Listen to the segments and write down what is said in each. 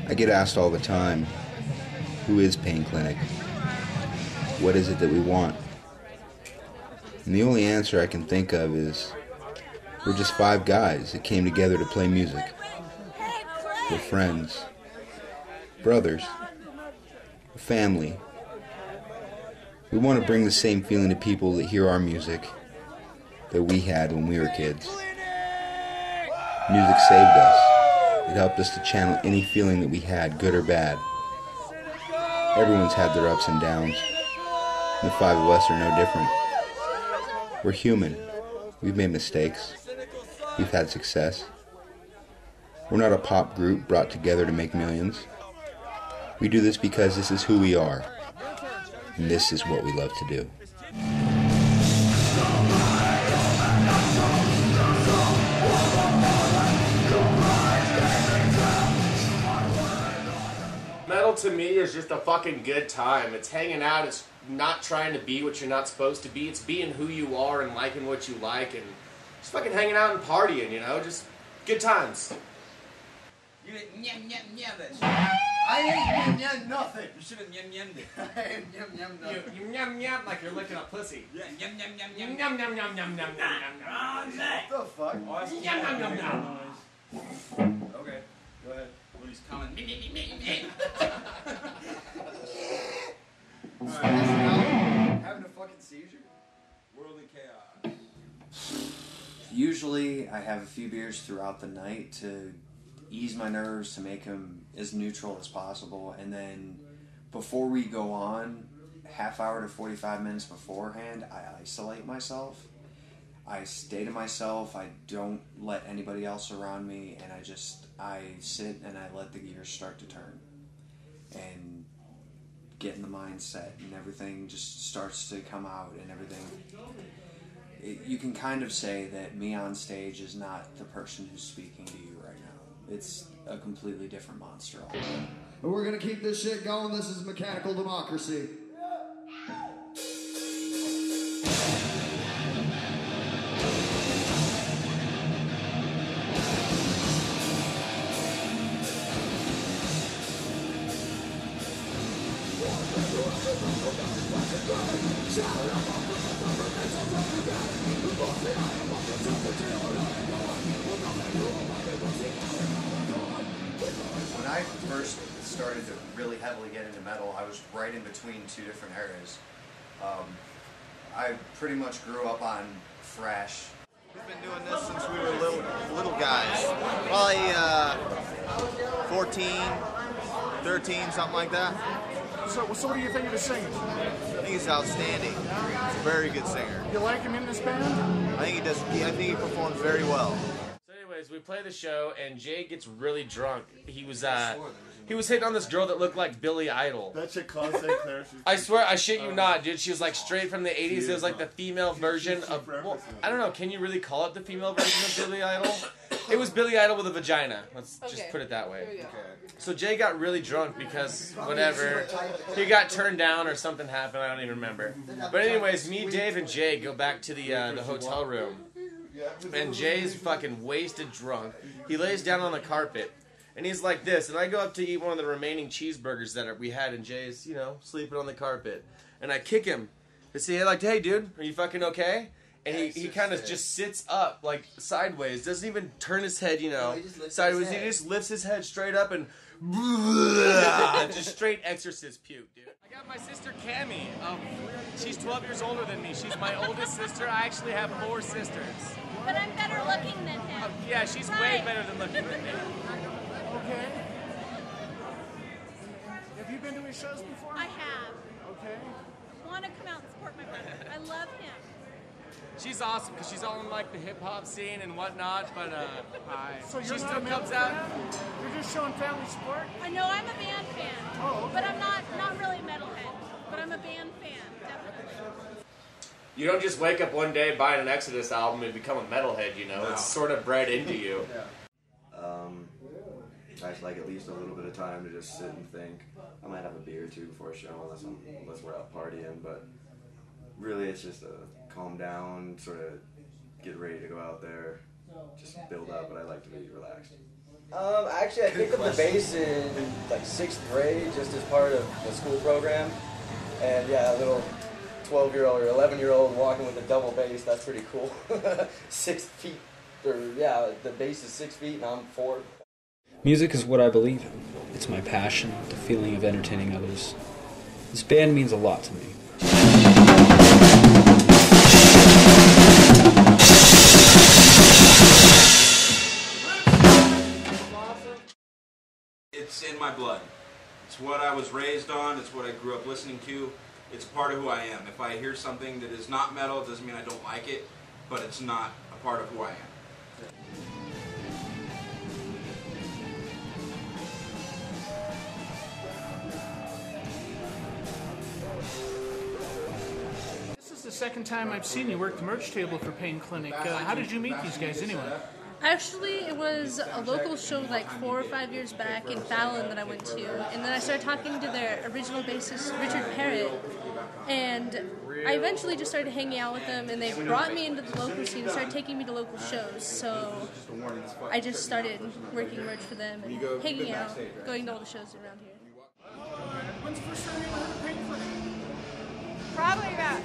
I get asked all the time, who is Pain Clinic? What is it that we want? And the only answer I can think of is, we're just 5 guys that came together to play music. We're friends, brothers, family. We want to bring the same feeling to people that hear our music that we had when we were kids. Music saved us. It helped us to channel any feeling that we had, good or bad. Everyone's had their ups and downs. And the 5 of us are no different. We're human. We've made mistakes. We've had success. We're not a pop group brought together to make millions. We do this because this is who we are. And this is what we love to do. Metal to me is just a fucking good time. It's hanging out. It's not trying to be what you're not supposed to be. It's being who you are and liking what you like and just fucking hanging out and partying, you know? Just good times. You didn't yum that shit. I ain't yum nothing. You should have yummed it. I ain't yum nothing. You yum like you're licking a pussy. Yeah, yum Yum yum. What the fuck? Okay, go ahead. He's coming. Alright, having a fucking seizure? World in chaos. Usually I have a few beers throughout the night to ease my nerves, to make them as neutral as possible, and then before we go on, half hour to 45 minutes beforehand, I isolate myself. I stay to myself, I don't let anybody else around me, and I sit and I let the gears start to turn and get in the mindset, and everything just starts to come out and everything. You can kind of say that me on stage is not the person who's speaking to you right now. It's a completely different monster. But we're going to keep this shit going. This is mechanical democracy. When I first started to really heavily get into metal, I was right in between 2 different eras. I pretty much grew up on Thrash. We've been doing this since we were little guys. Probably 14, 13, something like that. So what do you think of his singing? I think he's outstanding. He's a very good singer. You like him in this band? I think he does. I think he performs very well. So anyways, we play the show and Jay gets really drunk. He was hitting on this girl that looked like Billy Idol. That shit classic there. I swear, I shit you not, dude. She was like straight from the 80s. It was like the female version of, well, I don't know, can you really call it the female version of Billy Idol? It was Billy Idol with a vagina. Let's just put it that way. So Jay got really drunk because, whatever, he got turned down or something happened, I don't even remember. But anyways, me, Dave, and Jay go back to the hotel room. And Jay's fucking wasted drunk. He lays down on the carpet. And he's like this, and I go up to eat one of the remaining cheeseburgers that we had, and Jay's, you know, sleeping on the carpet. And I kick him to say, like, hey, dude, are you fucking okay? And he kind of just sits up, like, sideways, doesn't even turn his head, you know, sideways. He just lifts his head straight up and just straight exorcist puke, dude. I got my sister Cammie. She's 12 years older than me. She's my oldest sister. I actually have 4 sisters. But I'm better looking than him. Yeah, she's way better than looking than me. Okay. Have you been to his shows before? I have. Okay. I want to come out and support my brother. I love him. She's awesome because she's all in like the hip hop scene and whatnot, but So she you're still not a metal comes out. fan? You're just showing family support? I know I'm a band fan. Oh, okay. But I'm not really metalhead. But I'm a band fan, definitely. You don't just wake up one day buying an Exodus album and become a metalhead, you know. No. It's sort of bred into you. I like at least a little bit of time to just sit and think. I might have a beer or two before a show unless we're out partying, but really it's just a calm down, sort of get ready to go out there, just build up, but I like to be relaxed. Actually, I picked up the bass in like 6th grade, just as part of the school program. And yeah, a little 12-year-old or 11-year-old walking with a double bass, that's pretty cool. 6 feet, or yeah, the bass is 6 feet and I'm 4. Music is what I believe in. It's my passion, the feeling of entertaining others. This band means a lot to me. It's in my blood. It's what I was raised on. It's what I grew up listening to. It's part of who I am. If I hear something that is not metal, it doesn't mean I don't like it, but it's not a part of who I am. This is the second time I've seen you work the merch table for Pain Clinic. How did you meet these guys anyway? Actually, it was a local show like 4 or 5 years back in Fallon that I went to, and then I started talking to their original bassist, Richard Parrott, and I eventually just started hanging out with them, and they brought me into the local scene and started taking me to local shows, so I just started working merch for them and hanging out, going to all the shows around here. When's the first time you heard of Pain Clinic? Probably about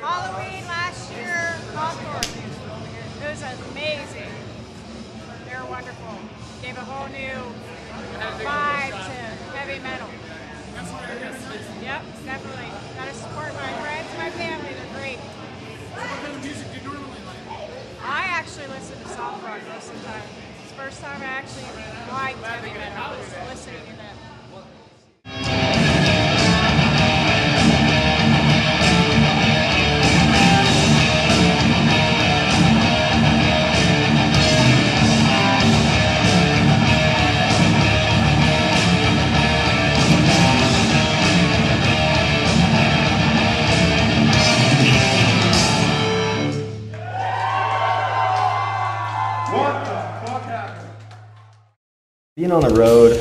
Halloween last year, Concord. It was amazing. They were wonderful. Gave a whole new vibe to heavy metal. Yep, definitely. Gotta support my friends, my family. They're great. What kind of music do you normally like? I actually listen to soft rock most of the time. It's the first time I actually liked heavy metal. Was listening to them. Being on the road,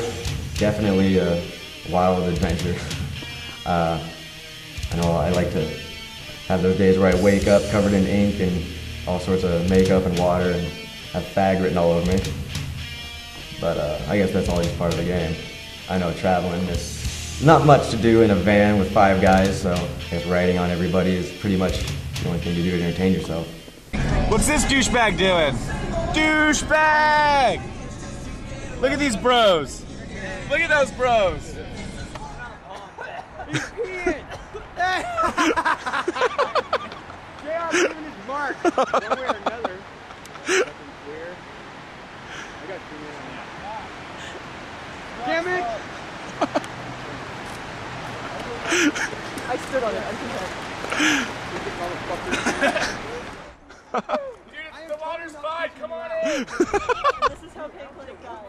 definitely a wild adventure. I know I like to have those days where I wake up covered in ink and all sorts of makeup and water and have fag written all over me. But I guess that's all just part of the game. I know traveling, there's not much to do in a van with 5 guys, so I guess riding on everybody is pretty much the only thing to do to entertain yourself. What's this douchebag doing? Douchebag! Look at these bros. Look at those bros. He's peeing. JR leaving his mark. One way or another. Nothing clear. I got 2 minutes on that. Damn it! I stood on it. I Dude, the water's fine. Come on in. This is how Pain Clinic died.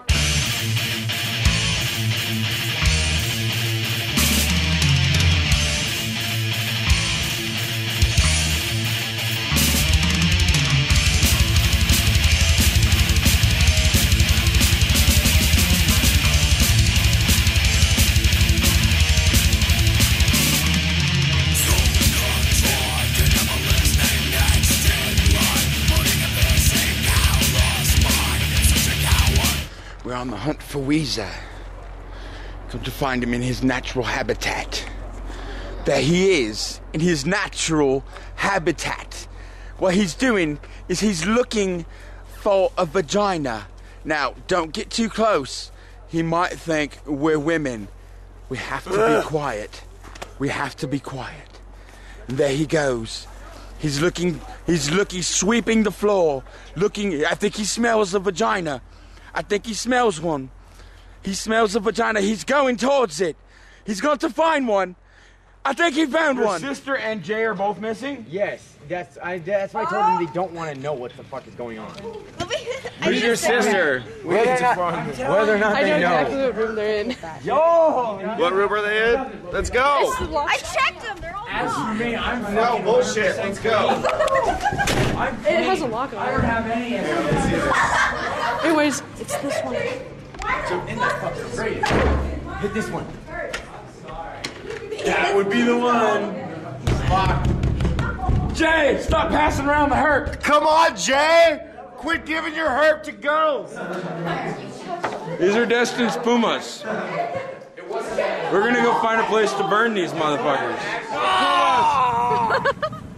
We're on the hunt for Weezer. Come to find him in his natural habitat. There he is, in his natural habitat. What he's doing is he's looking for a vagina. Now, don't get too close. He might think we're women. We have to be quiet. We have to be quiet. And there he goes. He's sweeping the floor, looking. I think he smells a vagina. I think he smells one. He smells a vagina. He's going towards it. He's going to find one. I think he found one. Your sister and Jay are both missing? Yes, that's why I told them they don't want to know what the fuck is going on. Who's your sister? Whether or not they know. I know exactly what room they're in. Yo! What room are they in? Let's go! I checked them. They're all locked. No bullshit. Let's go. It has a lock on it. I don't have any of them. Anyways, it's this one. So in that fucker, great. Hit this one. That would be the one. Fuck. Jay, stop passing around the herp. Come on, Jay. Quit giving your herp to girls. These are Destin's Pumas. We're gonna go find a place to burn these motherfuckers.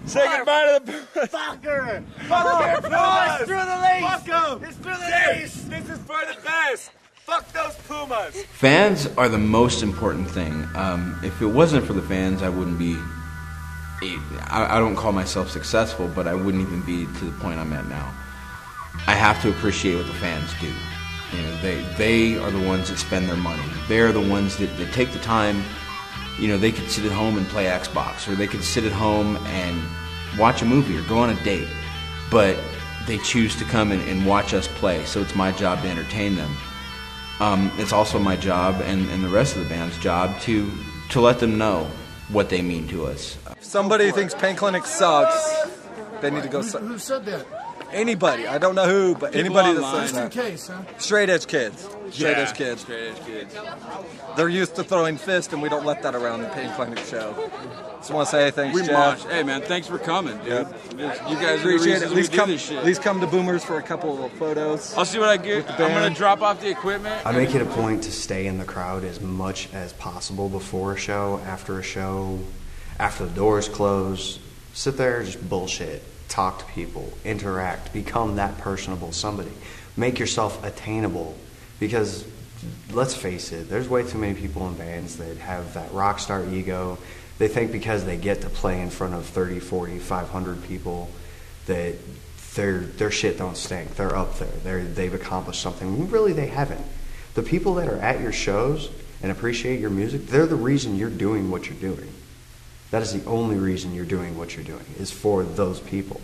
Say goodbye to the Pumas. Fucker! Fuck Pumas! It's through the lace! Fuck 'em! It's through the lace! This is for the best! Fuck those Pumas! Fans are the most important thing. If it wasn't for the fans, I wouldn't be. I don't call myself successful, but I wouldn't even be to the point I'm at now. I have to appreciate what the fans do. You know, they are the ones that spend their money. They are the ones that take the time. You know, they could sit at home and play Xbox, or they could sit at home and watch a movie or go on a date, but they choose to come and watch us play, so it's my job to entertain them. It's also my job and the rest of the band's job to let them know what they mean to us. If somebody thinks Pain Clinic sucks, they need to go suck. Who said that? Anybody. I don't know who, but anybody that says Just in that. case, huh? Straight edge kids. Straight edge kids. Straight edge kids. They're used to throwing fists, and we don't let that around the Pain Clinic show. Just want to say thanks, We Jeff. mosh. Hey man, thanks for coming, dude. Yep. You guys Appreciate are it. the reasons we do this shit. At least come to Boomers for a couple of photos. I'll see what I get. with the I'm gonna band. drop off the equipment. I make it a point to stay in the crowd as much as possible before a show, after the doors close. Sit there, just bullshit. Talk to people, interact, become that personable somebody. Make yourself attainable, because let's face it, there's way too many people in bands that have that rock star ego. They think because they get to play in front of 30, 40, 500 people that their shit don't stink. They're up there. They've accomplished something. Really, they haven't. The people that are at your shows and appreciate your music, they're the reason you're doing what you're doing. That is the only reason you're doing what you're doing, is for those people.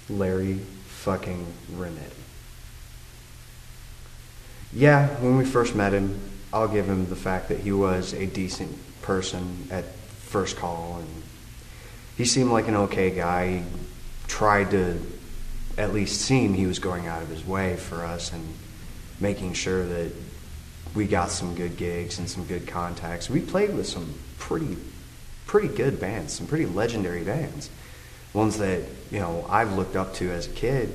Larry fucking Reno. Yeah, when we first met him, I'll give him the fact that he was a decent person at first call, and he seemed like an okay guy. He tried to at least seem he was going out of his way for us and making sure that we got some good gigs and some good contacts. We played with some pretty good bands, some pretty legendary bands. Ones that, you know, I've looked up to as a kid,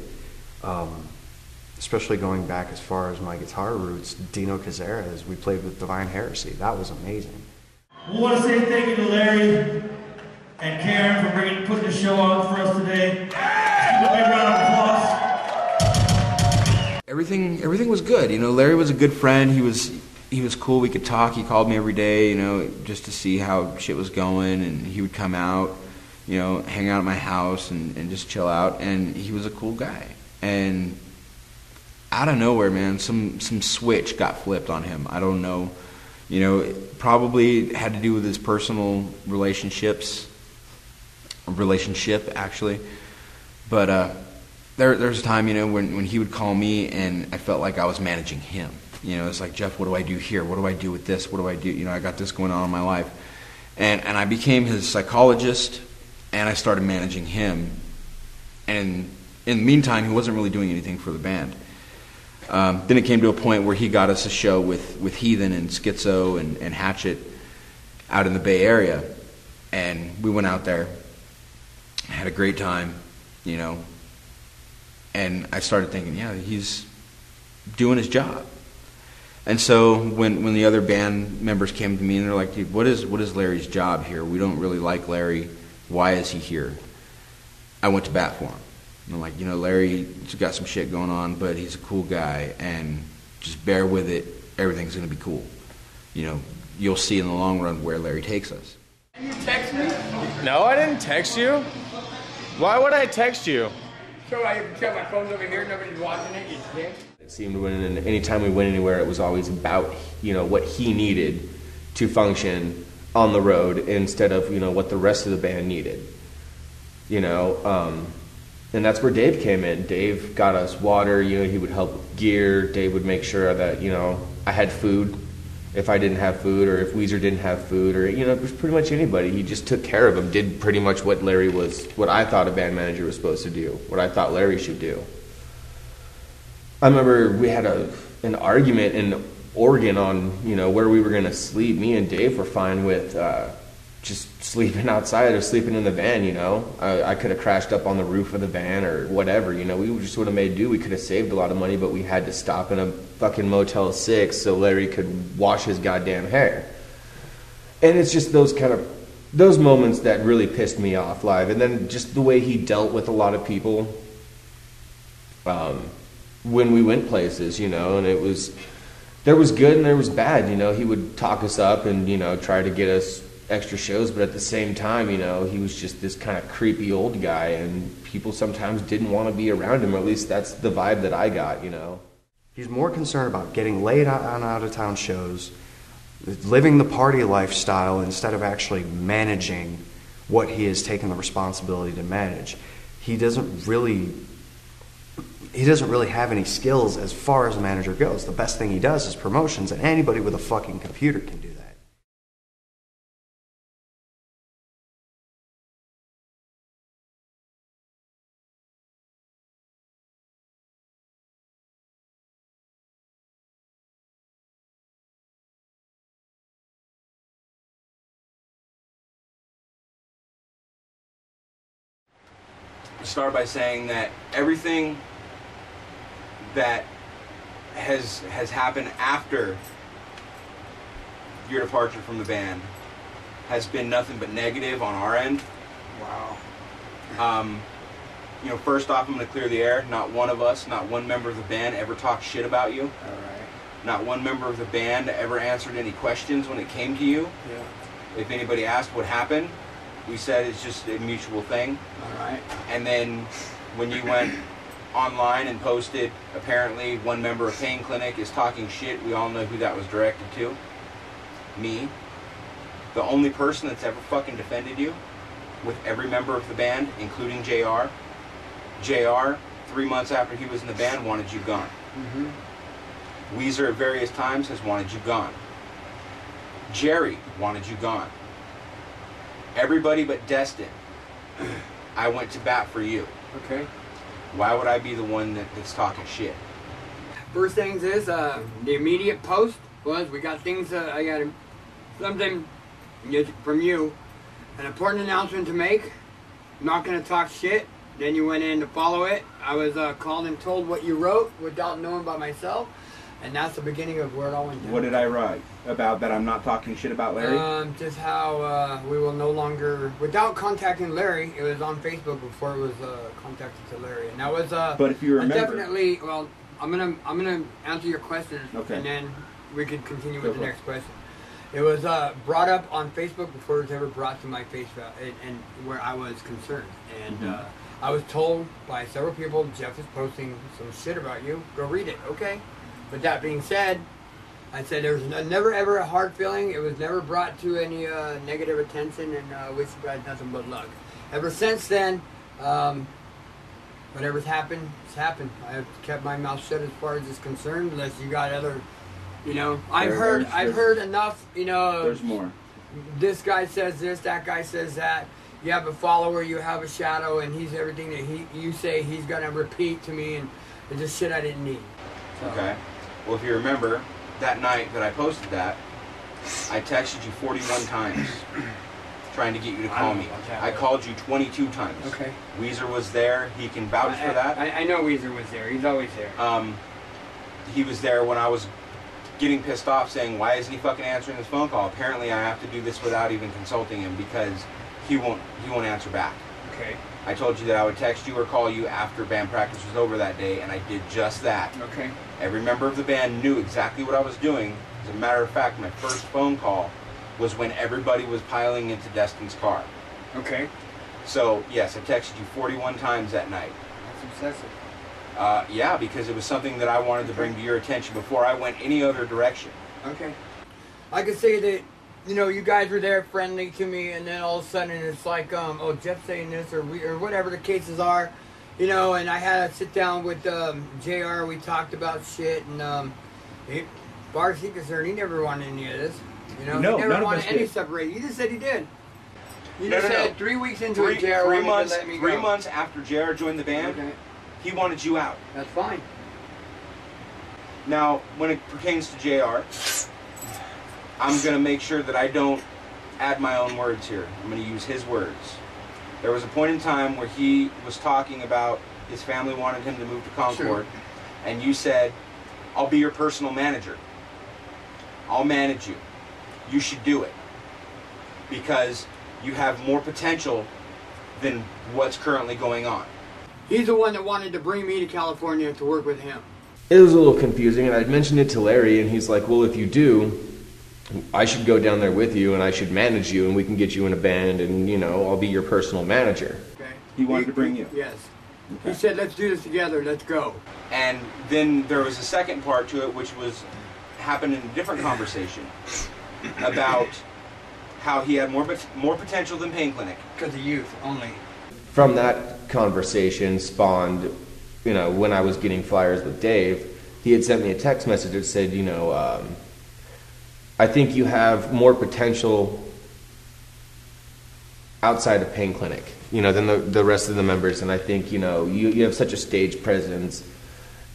especially going back as far as my guitar roots. Dino Cazares, we played with Divine Heresy. That was amazing. We want to say thank you to Larry and Karen for putting the show on for us today. Let's give a big round of applause. Everything was good. You know, Larry was a good friend. He was cool. We could talk. He called me every day, you know, just to see how shit was going, and he would come out, you know, hang out at my house and just chill out. And he was a cool guy. And out of nowhere, man, some switch got flipped on him. I don't know. You know, it probably had to do with his personal relationship, actually. But there was a time, you know, when he would call me and I felt like I was managing him. You know, it's like, Jeff, what do I do here? What do I do with this? What do I do? You know, I got this going on in my life. And I became his psychologist, and I started managing him. And in the meantime, he wasn't really doing anything for the band. Then it came to a point where he got us a show with Heathen and Schizo and Hatchet out in the Bay Area. And we went out there, had a great time, you know. And I started thinking, yeah, he's doing his job. And so when the other band members came to me and they're like, dude, what is Larry's job here? We don't really like Larry. Why is he here? I went to bat for him. And I'm like, you know, Larry's got some shit going on, but he's a cool guy, and just bear with it. Everything's going to be cool. You know, you'll see in the long run where Larry takes us. You text me? No, I didn't text you. Why would I text you? So I can tell my phone's over here, nobody's watching it, you can't. It seemed when anytime we went anywhere, it was always about, you know, what he needed to function on the road instead of, you know, what the rest of the band needed. you know. And that's where Dave came in. Dave got us water, you know, he would help with gear. Dave would make sure that, you know, I had food if I didn't have food, or if Weezer didn't have food, or, you know, it was pretty much anybody. He just took care of them, did pretty much what I thought a band manager was supposed to do, what I thought Larry should do. I remember we had an argument in Oregon on, you know, where we were going to sleep. Me and Dave were fine with just sleeping outside or sleeping in the van, you know. I could have crashed up on the roof of the van or whatever, you know. We just would have made do. We could have saved a lot of money, but we had to stop in a fucking Motel 6 so Larry could wash his goddamn hair. And it's just those moments that really pissed me off live. And then just the way he dealt with a lot of people when we went places, you know. And there was good and there was bad, you know. He would talk us up and, you know, try to get us extra shows, but at the same time, you know, he was just this kind of creepy old guy, and people sometimes didn't want to be around him, or at least that's the vibe that I got, you know. He's more concerned about getting laid on out-of-town shows, living the party lifestyle, instead of actually managing what he has taken the responsibility to manage. He doesn't really have any skills as far as a manager goes. The best thing he does is promotions, and anybody with a fucking computer can do that. Start by saying that everything that has happened after your departure from the band has been nothing but negative on our end. Wow. You know, first off, I'm going to clear the air. Not one of us, not one member of the band ever talked shit about you. All right. Not one member of the band ever answered any questions when it came to you. Yeah. If anybody asked what happened, we said it's just a mutual thing. All right. And then when you went online and posted, apparently one member of Pain Clinic is talking shit, we all know who that was directed to. Me. The only person that's ever fucking defended you with every member of the band, including JR. JR, 3 months after he was in the band, wanted you gone. Mm-hmm. Weezer at various times has wanted you gone. Jerry wanted you gone. Everybody but Destin, I went to bat for you. Okay. Why would I be the one that's talking shit? First things is, the immediate post was, we got things, I got something from you, an important announcement to make. I'm not going to talk shit. Then you went in to follow it. I was called and told what you wrote without knowing by myself. And that's the beginning of where it all went down. What did I write? About that I'm not talking shit about Larry? Just how we will no longer, without contacting Larry, it was on Facebook before it was contacted to Larry. And that was but if you remember, definitely, well, I'm gonna answer your question, okay, and then we could continue with the next question. It was brought up on Facebook before it was ever brought to my face and where I was concerned. And I was told by several people, Jeff is posting some shit about you. Go read it, okay? But that being said, I said there was never ever a hard feeling. It was never brought to any negative attention, and wish you guys nothing but luck. Ever since then, whatever's happened, it's happened. I've kept my mouth shut as far as it's concerned, unless you got other, you know. I've heard enough, you know. There's more. This guy says this, that guy says that. You have a follower, you have a shadow, and he's everything that you say he's gonna repeat to me, and it's just shit I didn't need. So. Okay. Well, if you remember, that night that I posted that, I texted you 41 times trying to get you to call me. I called you 22 times. Okay. Weezer was there. He can vouch for that. I know Weezer was there. He's always there. He was there when I was getting pissed off saying, why isn't he fucking answering his phone call? Apparently I have to do this without even consulting him because he won't answer back. Okay. I told you that I would text you or call you after band practice was over that day, and I did just that. Okay. Every member of the band knew exactly what I was doing. As a matter of fact, my first phone call was when everybody was piling into Destin's car. Okay. So, yes, I texted you 41 times that night. That's excessive. Yeah, because it was something that I wanted to bring to your attention before I went any other direction. Okay. I could say that you know, you guys were there friendly to me, and then all of a sudden it's like, oh, Jeff's saying this, or whatever the cases are, you know, and I had to sit down with JR, we talked about shit, and as far as he's concerned, he never wanted any of this. You know, No, he none never of wanted us any did. separation. You just said he did. You No, just no, said no. 3 weeks into it, JR wanted to let me go. 3 months after JR joined the band, he wanted you out. That's fine. Now, when it pertains to JR, I'm going to make sure that I don't add my own words here. I'm going to use his words. There was a point in time where he was talking about his family wanted him to move to Concord, and you said, I'll be your personal manager. I'll manage you. You should do it. Because you have more potential than what's currently going on. He's the one that wanted to bring me to California to work with him. It was a little confusing, and I'd mentioned it to Larry, and he's like, well, if you do, I should go down there with you, and I should manage you, and we can get you in a band, and, you know, I'll be your personal manager. Okay. He wanted to bring you? Yes. Okay. He said, let's do this together, let's go. And then there was a second part to it, which was happened in a different conversation about how he had more potential than Pain Clinic. Because of youth only. From that conversation spawned, you know, when I was getting flyers with Dave, he had sent me a text message that said, you know, I think you have more potential outside of Pain Clinic, you know, than the rest of the members. And I think, you know, you have such a stage presence.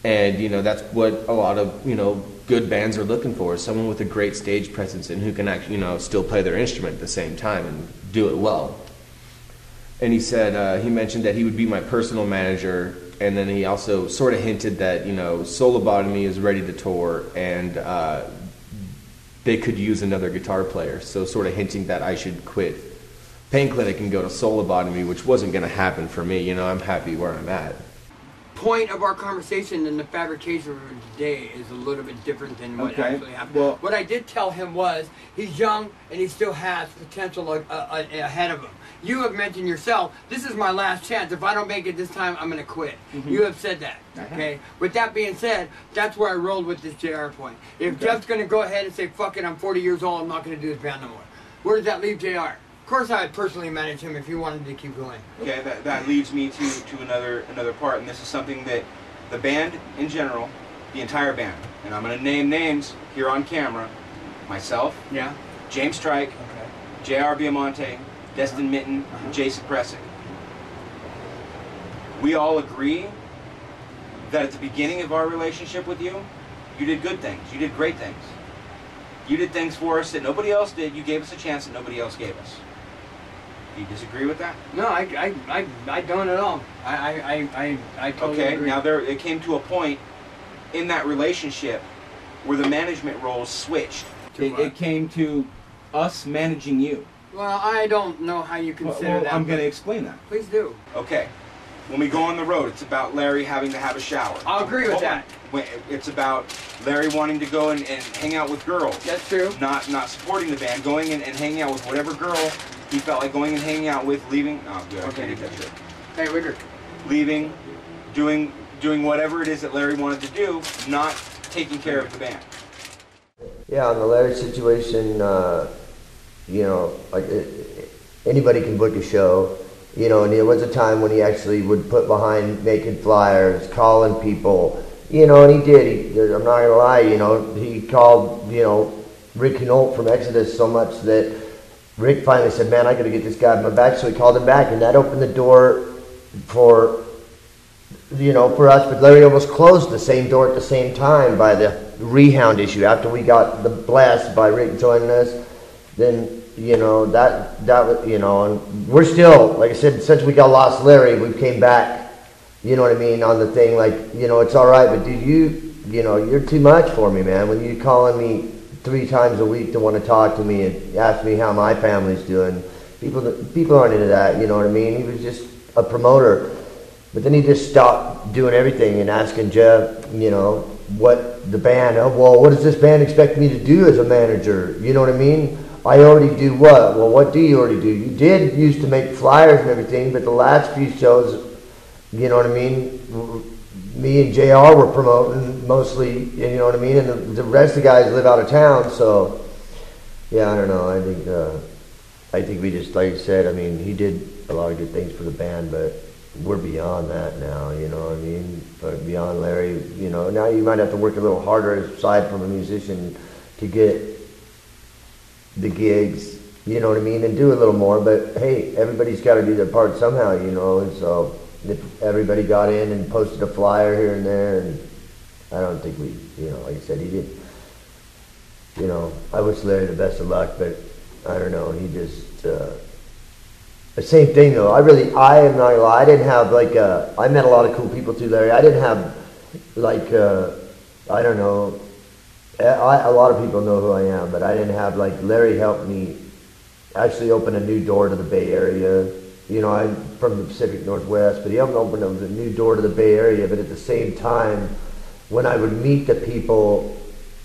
And, you know, that's what a lot of, you know, good bands are looking for, someone with a great stage presence and who can actually, you know, still play their instrument at the same time and do it well. And he said, he mentioned that he would be my personal manager, and then he also sort of hinted that, you know, Solobotomy is ready to tour, and they could use another guitar player, so sort of hinting that I should quit Pain Clinic and go to Solobotomy, which wasn't going to happen for me. You know, I'm happy where I'm at. Point of our conversation and the fabrication of today is a little bit different than what actually happened. Well, what I did tell him was he's young and he still has potential ahead of him. You have mentioned yourself, this is my last chance. If I don't make it this time, I'm going to quit. Mm-hmm. You have said that. Okay. With that being said, that's where I rolled with this JR point. If Jeff's going to go ahead and say, fuck it, I'm 40 years old, I'm not going to do this band no more. Where does that leave JR? Of course, I'd personally manage him if he wanted to keep going. Okay, that leads me to another part, and this is something that the band in general, the entire band, and I'm going to name names here on camera, myself, James Strike, J.R. Biamonte, Destin Mitten, and Jason Pressick. We all agree that at the beginning of our relationship with you, you did good things. You did great things. You did things for us that nobody else did. You gave us a chance that nobody else gave us. Do you disagree with that? No, I don't at all. I totally agree. Now it came to a point in that relationship where the management roles switched. It came to us managing you. Well, I don't know how you consider that. I'm going to explain that. Please do. Okay. When we go on the road, it's about Larry having to have a shower. I'll agree with that. It's about Larry wanting to go and hang out with girls. That's true. Not supporting the band, going and hanging out with whatever girl he felt like going and hanging out with, leaving. Oh, good. Okay. I can't get that shit. Hey, Wigger. Leaving, doing whatever it is that Larry wanted to do, not taking care of the band. Yeah, on the Larry situation, you know, like anybody can book a show. You know, and there was a time when he actually would put behind making flyers, calling people, you know, and he did. I'm not going to lie, you know, he called, you know, Rick Knolt from Exodus so much that Rick finally said, man, I got to get this guy on my back, so he called him back, and that opened the door for, you know, for us, but Larry almost closed the same door at the same time by the Rehound issue. After we got the blast by Rick joining us, then, you know, that was, you know, and we're still, like I said, since we got lost Larry, we came back, you know what I mean, on the thing, like, you know, it's all right, but dude, you know, you're too much for me, man. When you're calling me 3 times a week to want to talk to me and ask me how my family's doing, people aren't into that, you know what I mean? He was just a promoter, but then he just stopped doing everything and asking Jeff, you know, what the band, well, what does this band expect me to do as a manager? You know what I mean? I already do what? Well, what do you already do? You did used to make flyers and everything, but the last few shows, you know what I mean? Me and JR were promoting mostly, you know what I mean? And the rest of the guys live out of town, so Yeah, I don't know. I think we just, like you said, I mean, he did a lot of good things for the band, but we're beyond that now, you know what I mean? But beyond Larry, you know, now you might have to work a little harder aside from a musician to get the gigs, you know what I mean, and do a little more, but hey, everybody's got to do their part somehow, you know, and so if everybody got in and posted a flyer here and there, and I don't think we, you know, like I said, he did, you know, I wish Larry the best of luck, but I don't know, he just, the same thing though, I am not gonna lie, I didn't have like, I met a lot of cool people through Larry, I didn't have like, I don't know, a lot of people know who I am, but I didn't have, like, Larry helped me actually open a new door to the Bay Area. You know, I'm from the Pacific Northwest, but he helped open a new door to the Bay Area, but at the same time, when I would meet the people,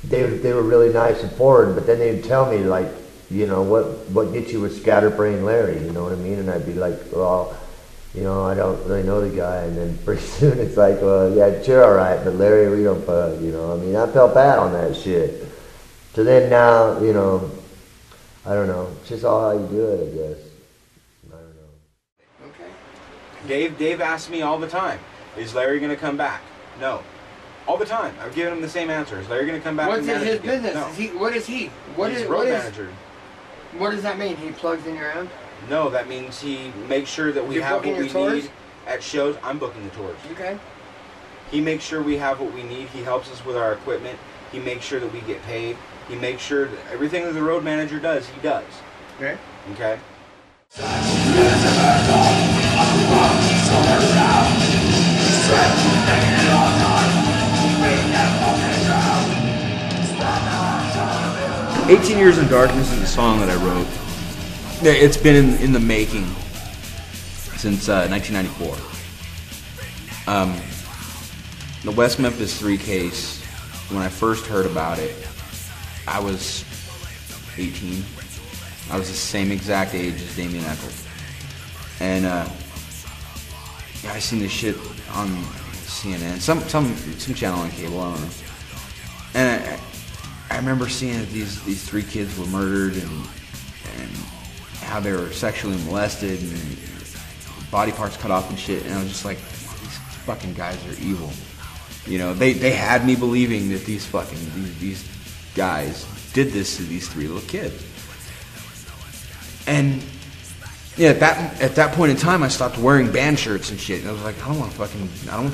they were really nice and forward, but then they'd tell me, like, you know, what gets you with Scatterbrain Larry, you know what I mean? And I'd be like, well, you know, I don't really know the guy, and then pretty soon it's like, well, yeah, sure, all right, but Larry, we don't, you know, I mean, I felt bad on that shit. So then now, you know, I don't know, it's just all how you do it, I guess. I don't know. Okay. Dave asks me all the time, is Larry going to come back? No. All the time. I've given him the same answer. Is Larry going to come back? What's in his business? No. What is he? He's road manager. What does that mean? He plugs in your amp? No, that means he makes sure that we have what we need at shows. I'm booking the tours. Okay. He makes sure we have what we need. He helps us with our equipment. He makes sure that we get paid. He makes sure that everything that the road manager does, he does. Okay. Okay? 18 Years in Darkness is a song that I wrote. It's been in the making since 1994. The West Memphis 3 case, when I first heard about it, I was 18. I was the same exact age as Damien Eccles. And I seen this shit on CNN, some channel on cable, I don't know. And I remember seeing that these 3 kids were murdered and how they were sexually molested and body parts cut off and shit. And I was just like, these fucking guys are evil. You know, they had me believing that these guys did this to these 3 little kids. And yeah, at that point in time, I stopped wearing band shirts and shit. And I was like, I don't want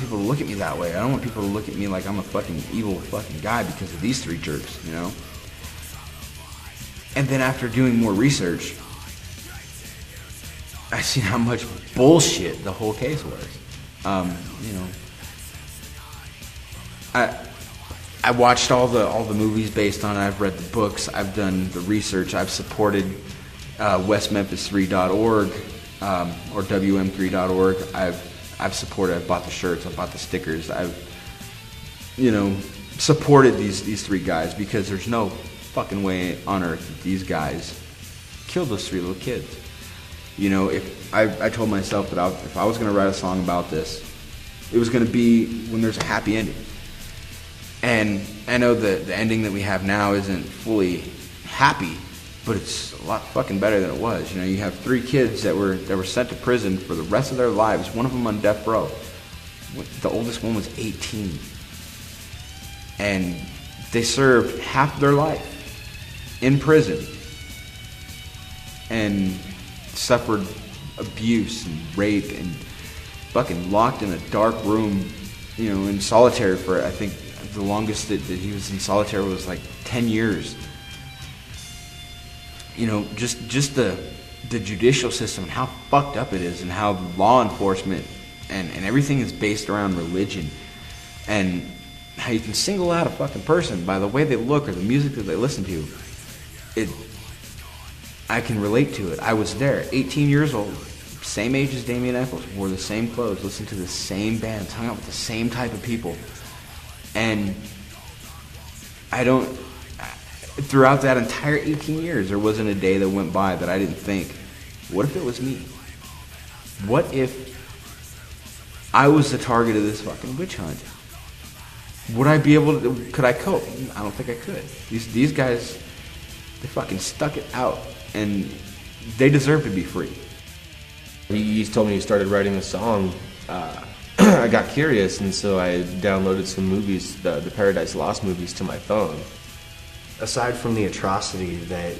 people to look at me that way. I don't want people to look at me like I'm a fucking evil fucking guy because of these 3 jerks, you know? And then after doing more research, I seen how much bullshit the whole case was. You know, I watched all the movies based on it. I've read the books. I've done the research. I've supported westmemphis3.org or wm3.org. I've supported. I've bought the shirts. I've bought the stickers. I've, you know, supported these 3 guys because there's no fucking way on earth that these guys killed those 3 little kids. You know, if I told myself that if I was going to write a song about this, it was going to be when there's a happy ending. And I know that the ending that we have now isn't fully happy, but it's a lot fucking better than it was. You know, you have 3 kids that were sent to prison for the rest of their lives. One of them on death row. The oldest one was 18, and they served half of their life in prison and suffered abuse and rape and fucking locked in a dark room, you know, in solitary for, I think the longest that he was in solitary was like 10 years. You know, just the judicial system and how fucked up it is, and how law enforcement and everything is based around religion, and how you can single out a fucking person by the way they look or the music that they listen to. I can relate to it. I was there, 18 years old, same age as Damien Eccles, wore the same clothes, listened to the same bands, hung out with the same type of people. And throughout that entire 18 years, there wasn't a day that went by that I didn't think, what if it was me? What if I was the target of this fucking witch hunt? Would I be able to, could I cope? I don't think I could. These guys, They fucking stuck it out, and they deserve to be free. He told me he started writing a song. I got curious, and so I downloaded some movies, the Paradise Lost movies, to my phone. Aside from the atrocity that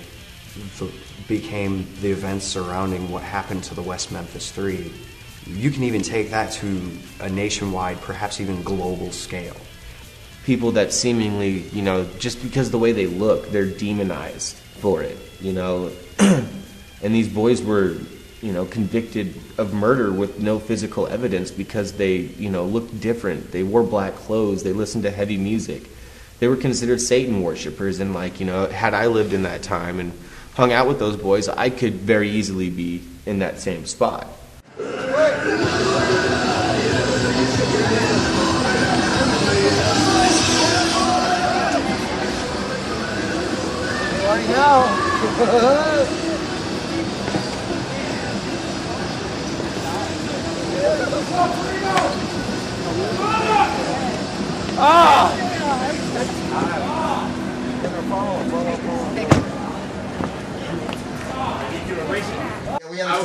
became the events surrounding what happened to the West Memphis Three, you can even take that to a nationwide, perhaps even global scale. People that seemingly, you know, just because of the way they look, they're demonized for it, you know. And these boys were, you know, convicted of murder with no physical evidence because they, you know, looked different. They wore black clothes. They listened to heavy music. They were considered Satan worshipers. And, like, you know, had I lived in that time and hung out with those boys, I could very easily be in that same spot.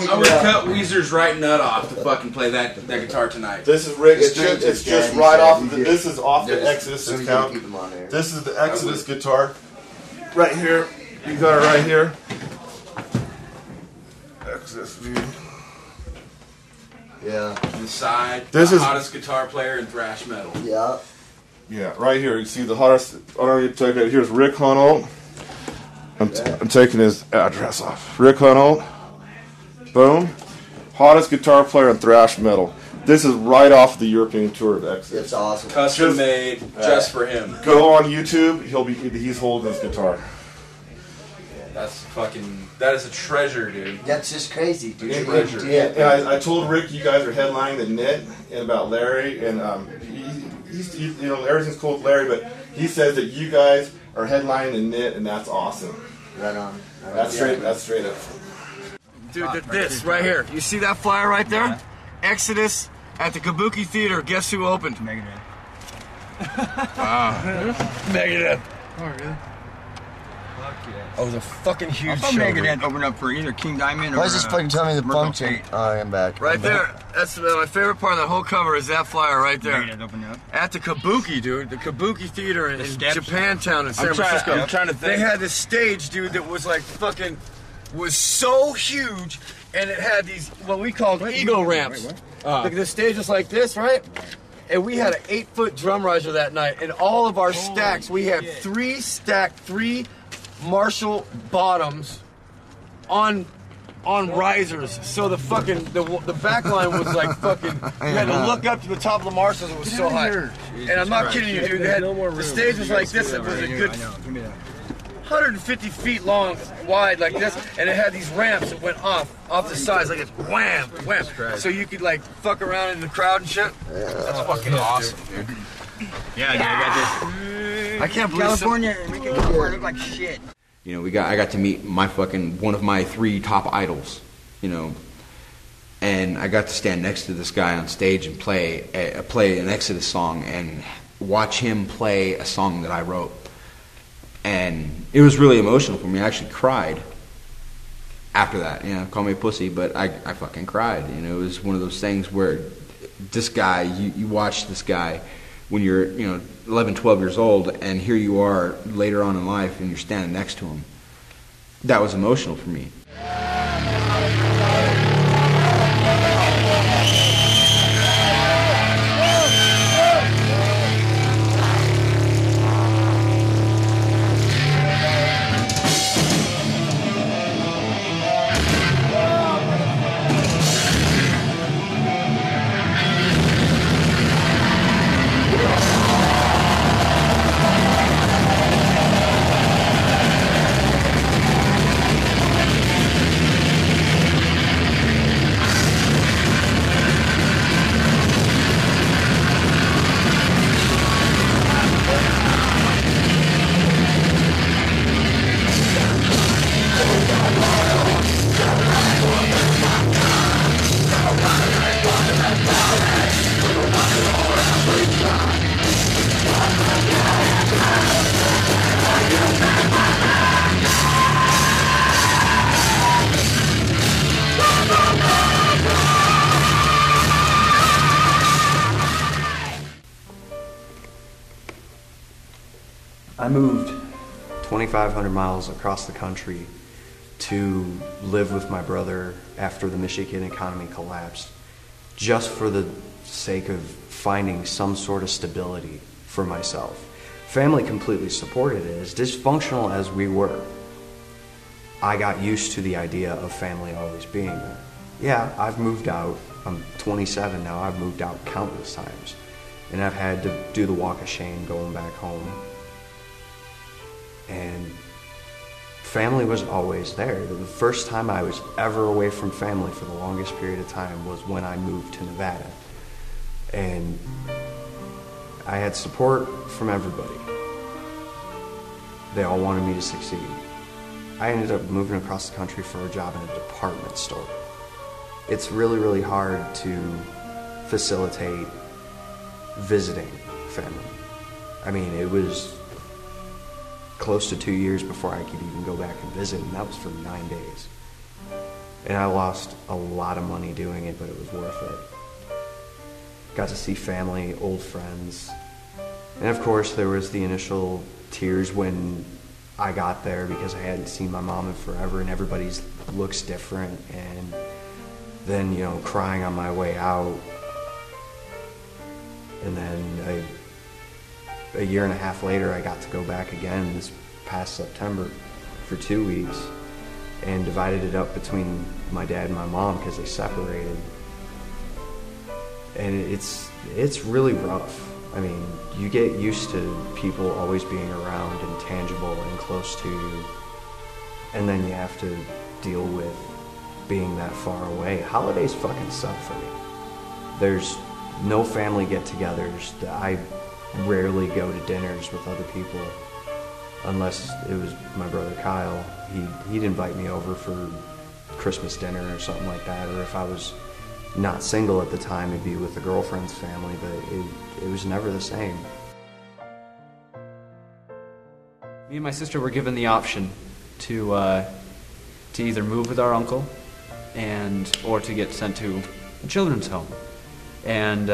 I would cut Weezer's right nut off to fucking play that guitar tonight. This is Rick. It's just right off. This is off the Exodus account. This is the Exodus guitar. Right here. You got it right here. Exodus, dude. Yeah. Inside, This the is hottest guitar player in thrash metal. Yeah. Yeah, right here. You see the hottest. I don't need to take it. Here's Rick Hunold. I'm taking his address off. Rick Hunold. Boom. Hottest guitar player in thrash metal. This is right off the European tour of Exodus. It's awesome. Custom made just for him. Go on YouTube. He's holding his guitar. That is a treasure, dude. That's just crazy, dude. Treasure. And I told Rick you guys are headlining the Knit and about Larry, and he's you know, everything's cool with Larry, but he says that you guys are headlining the Knit, and that's awesome. Right on. That's straight up. Dude, this right here. You see that flyer right there? Yeah. Exodus at the Kabuki Theater. Guess who opened? Megadeth. Megadeth. Oh, really? Oh, it was a fucking huge show. Megadeth opened up for either King Diamond or... Why is this fucking telling me the function? Oh, I'm back. Right I'm there. back. That's my favorite part of the whole cover is that flyer right there. Megadeth opened up. At the Kabuki, dude. The Kabuki Theater in Japantown in San I'm Francisco. trying to think. They had this stage, dude, that was like fucking... was so huge, and it had these, what we called eagle ramps. Look, the stage was like this, right? And we had an 8-foot drum riser that night, and all of our stacks, we had three Marshall bottoms on risers. So the fucking the back line was like fucking. You had to look up to the top of the Marshalls. It was so high. And I'm not kidding you, dude. The stage was like this. It was a good 150 feet long, wide like this, and it had these ramps that went off the sides like it's wham, wham. So you could like fuck around in the crowd and shit. That's fucking awesome, dude. Yeah, dude, I got this. I can't believe California making California look like shit. You know, I got to meet one of my 3 top idols, you know, and I got to stand next to this guy on stage and play an Exodus song and watch him play a song that I wrote. And it was really emotional for me. I actually cried after that. You know, call me a pussy, but I fucking cried. You know, it was one of those things where this guy, you watch this guy when you're, 11, 12 years old, and here you are later on in life, and you're standing next to him. That was emotional for me. I moved 2,500 miles across the country to live with my brother after the Michigan economy collapsed, just for the sake of finding some sort of stability for myself. Family completely supported it. As dysfunctional as we were, I got used to the idea of family always being there. Yeah, I've moved out. I'm 27 now. I've moved out countless times. And I've had to do the walk of shame going back home. And family was always there. The first time I was ever away from family for the longest period of time was when I moved to Nevada. And I had support from everybody. They all wanted me to succeed. I ended up moving across the country for a job in a department store. It's really, really hard to facilitate visiting family. I mean, it was close to 2 years before I could even go back and visit, and that was for 9 days. And I lost a lot of money doing it, but it was worth it. Got to see family, old friends. And of course, there was the initial tears when I got there because I hadn't seen my mom in forever and everybody's looks different. And then, you know, crying on my way out. And then a year and a half later, I got to go back again this past September for 2 weeks and divided it up between my dad and my mom because they separated. And it's really rough. I mean, you get used to people always being around and tangible and close to you, and then you have to deal with being that far away. Holidays fucking suck for me. There's no family get-togethers. I rarely go to dinners with other people unless it was my brother Kyle. He'd invite me over for Christmas dinner or something like that, or if I was not single at the time, it'd be with a girlfriend's family, but it was never the same. Me and my sister were given the option to either move with our uncle or to get sent to a children's home. And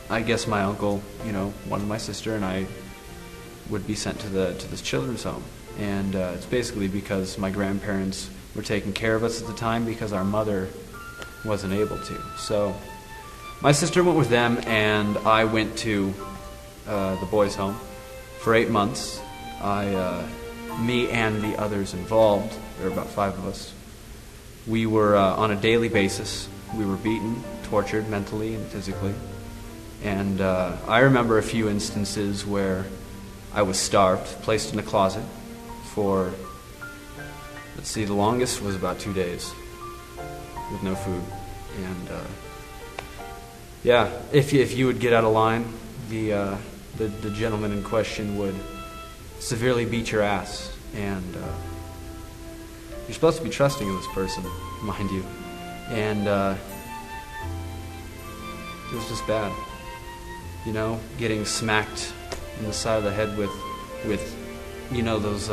I guess my uncle, you know, wanted my sister and I would be sent to this children's home. And it's basically because my grandparents were taking care of us at the time because our mother wasn't able to. So my sister went with them and I went to the boys' home for 8 months. Me and the others involved, there were about 5 of us, we were on a daily basis. We were beaten, tortured mentally and physically. And I remember a few instances where I was starved, placed in a closet for, let's see, the longest was about 2 days with no food. And yeah, if you would get out of line, the gentleman in question would severely beat your ass. And you're supposed to be trusting of this person, mind you. And it was just bad. You know, getting smacked in the side of the head with you know, those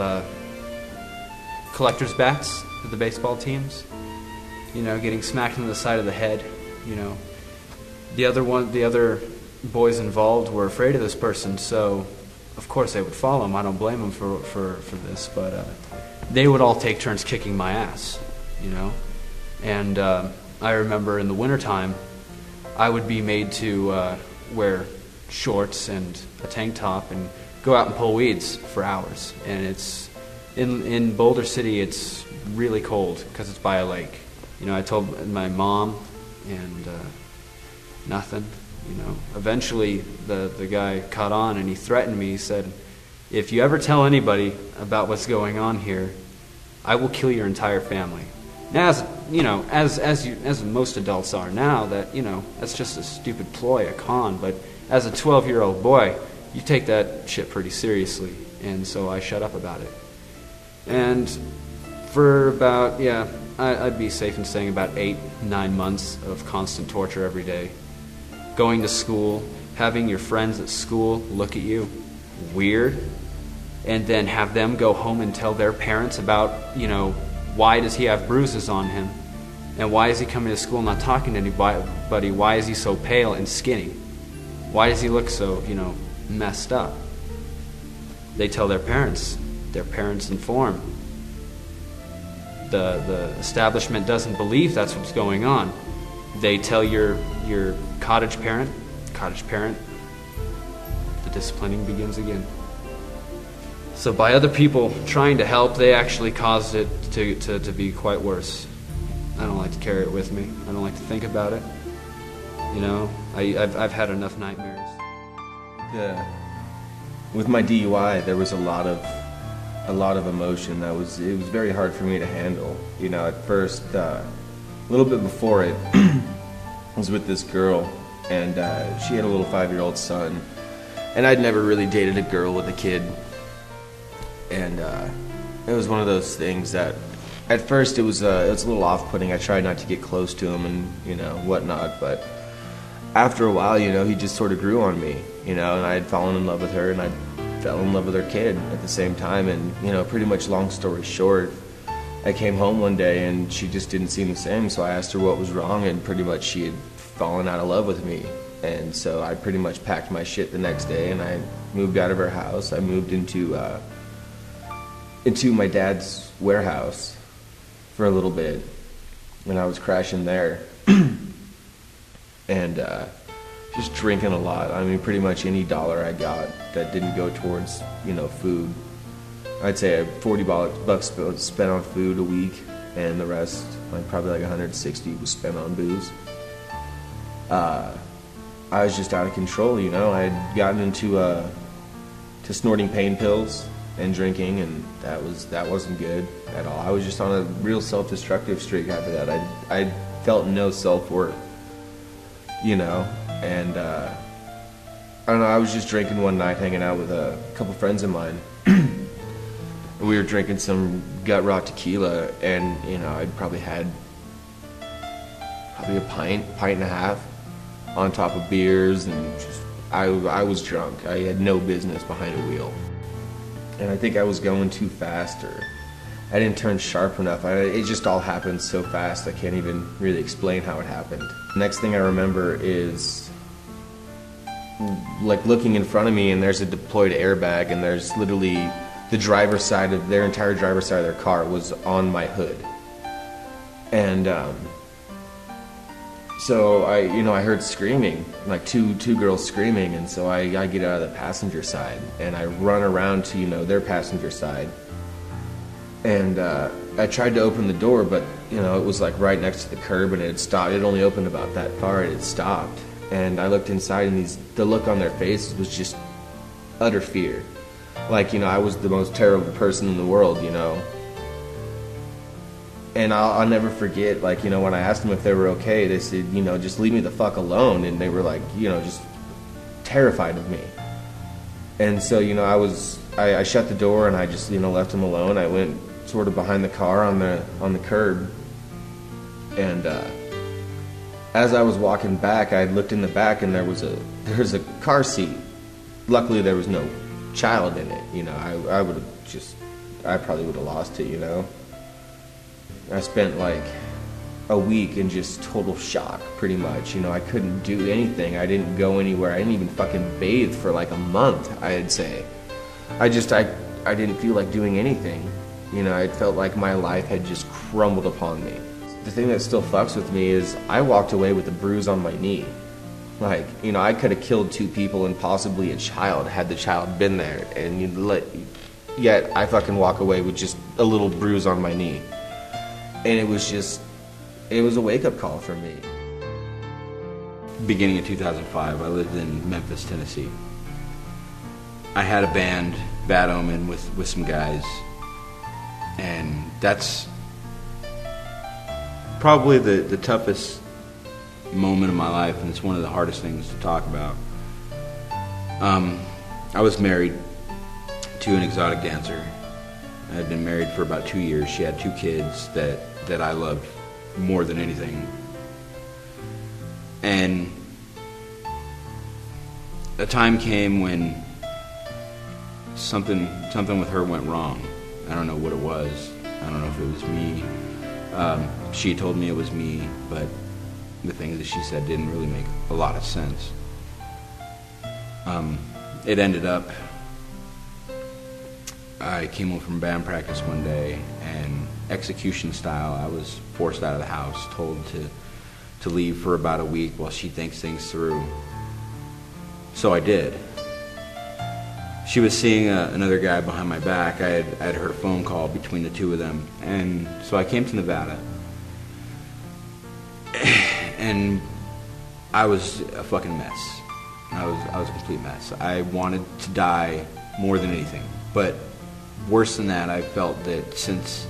collector's bats for the baseball teams. You know, getting smacked in the side of the head. You know, the other boys involved were afraid of this person, so of course they would follow him. I don't blame them for this, but they would all take turns kicking my ass. You know, and I remember in the wintertime, I would be made to wear shorts and a tank top and go out and pull weeds for hours. And it's in Boulder City, it's really cold because it's by a lake. You know, I told my mom, and nothing. You know, eventually the guy caught on and he threatened me. He said, "If you ever tell anybody about what's going on here, I will kill your entire family." Now, as you know, as most adults are now, that, you know, that's just a stupid ploy, a con. But as a 12-year-old boy, you take that shit pretty seriously, and so I shut up about it. And for about, yeah, I'd be safe in saying about 8-9 months of constant torture every day. Going to school, having your friends at school look at you weird, and then have them go home and tell their parents about, you know, why does he have bruises on him? And why is he coming to school not talking to anybody? Why is he so pale and skinny? Why does he look so, you know, messed up? They tell their parents. Their parents inform. The establishment doesn't believe that's what's going on. They tell your cottage parent, the disciplining begins again. So by other people trying to help, they actually caused it to be quite worse. I don't like to carry it with me. I don't like to think about it. You know, I've had enough nightmares. With my DUI, there was a lot of emotion. It was very hard for me to handle. You know, at first, a little bit before it, I was with this girl, and she had a little 5-year-old son, and I'd never really dated a girl with a kid, and it was one of those things that, at first, it was a little off-putting. I tried not to get close to him and, you know, whatnot, but after a while, you know, he just sort of grew on me, you know, and I had fallen in love with her, and I fell in love with her kid at the same time. And, you know, pretty much long story short, I came home one day and she just didn't seem the same, so I asked her what was wrong, and pretty much she had fallen out of love with me. And so I pretty much packed my shit the next day and I moved out of her house. I moved into my dad's warehouse for a little bit, and I was crashing there and just drinking a lot. I mean, pretty much any dollar I got that didn't go towards, you know, food. I'd say $40 spent on food a week, and the rest, like probably like 160, was spent on booze. I was just out of control, you know. I had gotten into to snorting pain pills and drinking, and that wasn't good at all. I was just on a real self-destructive streak after that. I felt no self-worth, you know, and I don't know, I was just drinking one night, hanging out with a couple friends of mine. We were drinking some gut rot tequila, and, you know, I'd probably had a pint and a half on top of beers, and just, I was drunk. I had no business behind a wheel. And I think I was going too fast, or I didn't turn sharp enough. It just all happened so fast, I can't even really explain how it happened. Next thing I remember is like looking in front of me, and there's a deployed airbag, and there's literally the driver's side of their entire driver's side of their car was on my hood. And so I heard screaming, like two girls screaming, and so I get out of the passenger side and I run around to, you know, their passenger side. And I tried to open the door, but, you know, it was like right next to the curb, and it had stopped. It only opened about that far, and it stopped. And I looked inside, and the look on their faces was just utter fear. Like, you know, I was the most terrible person in the world, you know. And I'll never forget, like, you know, when I asked them if they were okay, they said, you know, just leave me the fuck alone. And they were like, you know, just terrified of me. And so, you know, I shut the door, and I just, you know, left them alone. I went sort of behind the car on the curb. And as I was walking back, I looked in the back, and there was a car seat. Luckily, there was no child in it, you know. I probably would have lost it, you know. I spent like a week in just total shock, pretty much, you know. I couldn't do anything. I didn't go anywhere. I didn't even fucking bathe for like a month, I'd say. I didn't feel like doing anything, you know. It felt like my life had just crumbled upon me. The thing that still fucks with me is I walked away with a bruise on my knee. Like, you know, I could have killed 2 people and possibly a child had the child been there, and yet I fucking walk away with just a little bruise on my knee. And it was a wake-up call for me. Beginning of 2005, I lived in Memphis, Tennessee. I had a band, Bad Omen, with some guys, and that's probably the toughest moment of my life, and it's one of the hardest things to talk about. I was married to an exotic dancer. I had been married for about 2 years. She had 2 kids that I loved more than anything. And a time came when something with her went wrong. I don't know what it was. I don't know if it was me. She told me it was me, but the things that she said didn't really make a lot of sense. It ended up I came home from band practice one day, and execution style, I was forced out of the house, told to leave for about a week while she thinks things through. So I did. She was seeing another guy behind my back. I had heard a phone call between the two of them, and so I came to Nevada. And I was a fucking mess. I was a complete mess. I wanted to die more than anything. But worse than that, I felt that since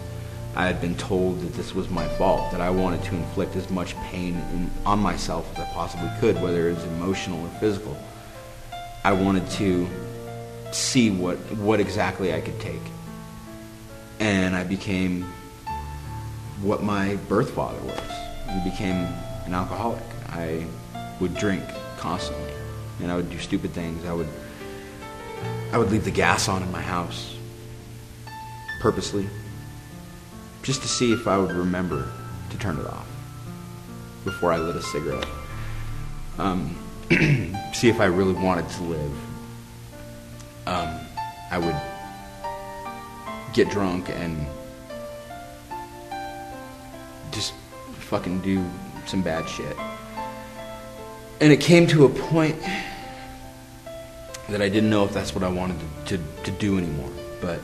I had been told that this was my fault, that I wanted to inflict as much pain on myself as I possibly could, whether it was emotional or physical. I wanted to see what exactly I could take. And I became what my birth father was. I became an alcoholic. I would drink constantly, and I would do stupid things. I would leave the gas on in my house purposely, just to see if I would remember to turn it off before I lit a cigarette. See if I really wanted to live. I would get drunk and just fucking do some bad shit. And it came to a point that I didn't know if that's what I wanted to do anymore. But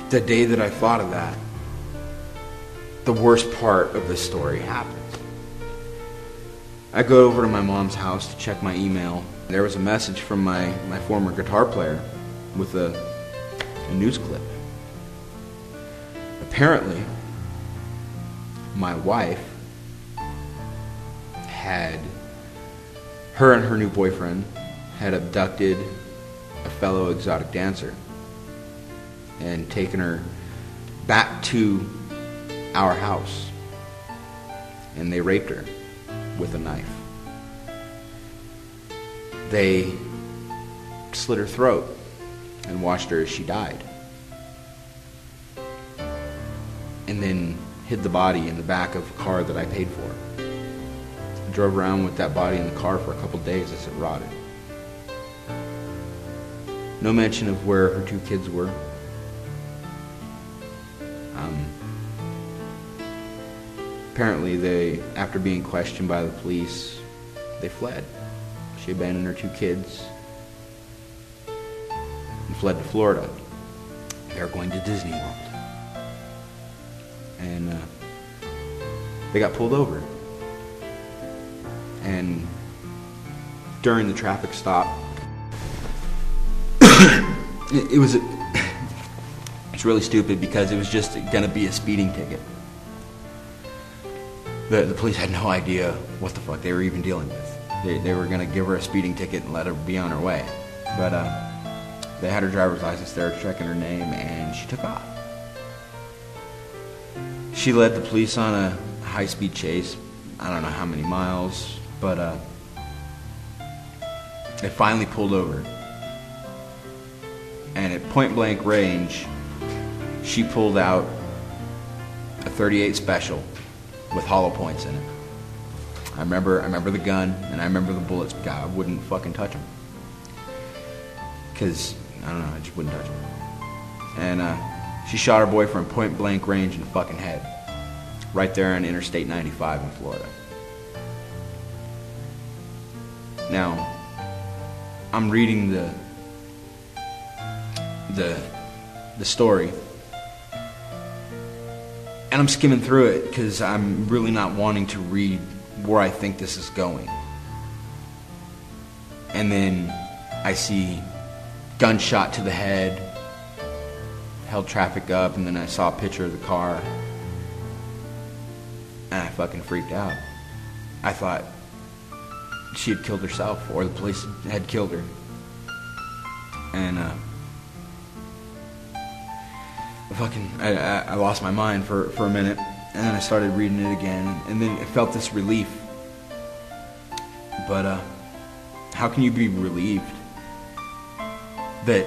the day that I thought of that, the worst part of the story happened. I go over to my mom's house to check my email. There was a message from my former guitar player with a news clip. Apparently, my wife her and her new boyfriend had abducted a fellow exotic dancer and taken her back to our house, and they raped her with a knife. They slit her throat and watched her as she died, and then hid the body in the back of a car that I paid for. I drove around with that body in the car for a couple days as it rotted. No mention of where her two kids were. Apparently, after being questioned by the police, they fled. She abandoned her two kids and fled to Florida. They're going to Disney World. And they got pulled over. And during the traffic stop, it's really stupid because it was just gonna be a speeding ticket. The police had no idea what the fuck they were even dealing with. They were gonna give her a speeding ticket and let her be on her way. But they had her driver's license there, checking her name, and she took off. She led the police on a high-speed chase. I don't know how many miles, but they finally pulled over. And at point-blank range, she pulled out a .38 Special with hollow points in it. I remember the gun, and I remember the bullets. God, I wouldn't fucking touch them. Because, I don't know, I just wouldn't touch them. And she shot her boyfriend point-blank range in the fucking head. Right there on Interstate 95 in Florida. Now, I'm reading the story, and I'm skimming through it because I'm really not wanting to read where I think this is going. And then I see gunshot to the head, held traffic up, and then I saw a picture of the car, and I fucking freaked out. I thought she had killed herself, or the police had killed her. And I lost my mind for a minute, and then I started reading it again, and then it felt this relief. But how can you be relieved that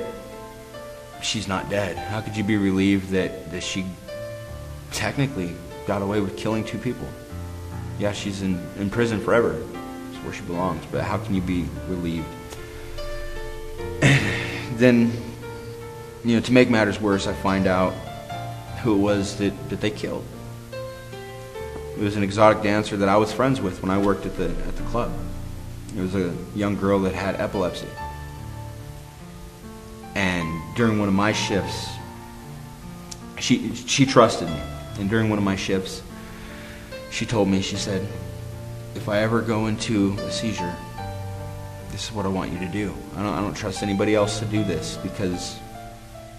she's not dead? How could you be relieved that she technically got away with killing two people? Yeah, she's in prison forever. It's where she belongs, but how can you be relieved? then, to make matters worse, I find out who it was that they killed. It was an exotic dancer that I was friends with when I worked at the club. It was a young girl that had epilepsy. And during one of my shifts, she trusted me. And during one of my shifts, she told me, she said, if I ever go into a seizure, this is what I want you to do. I don't trust anybody else to do this because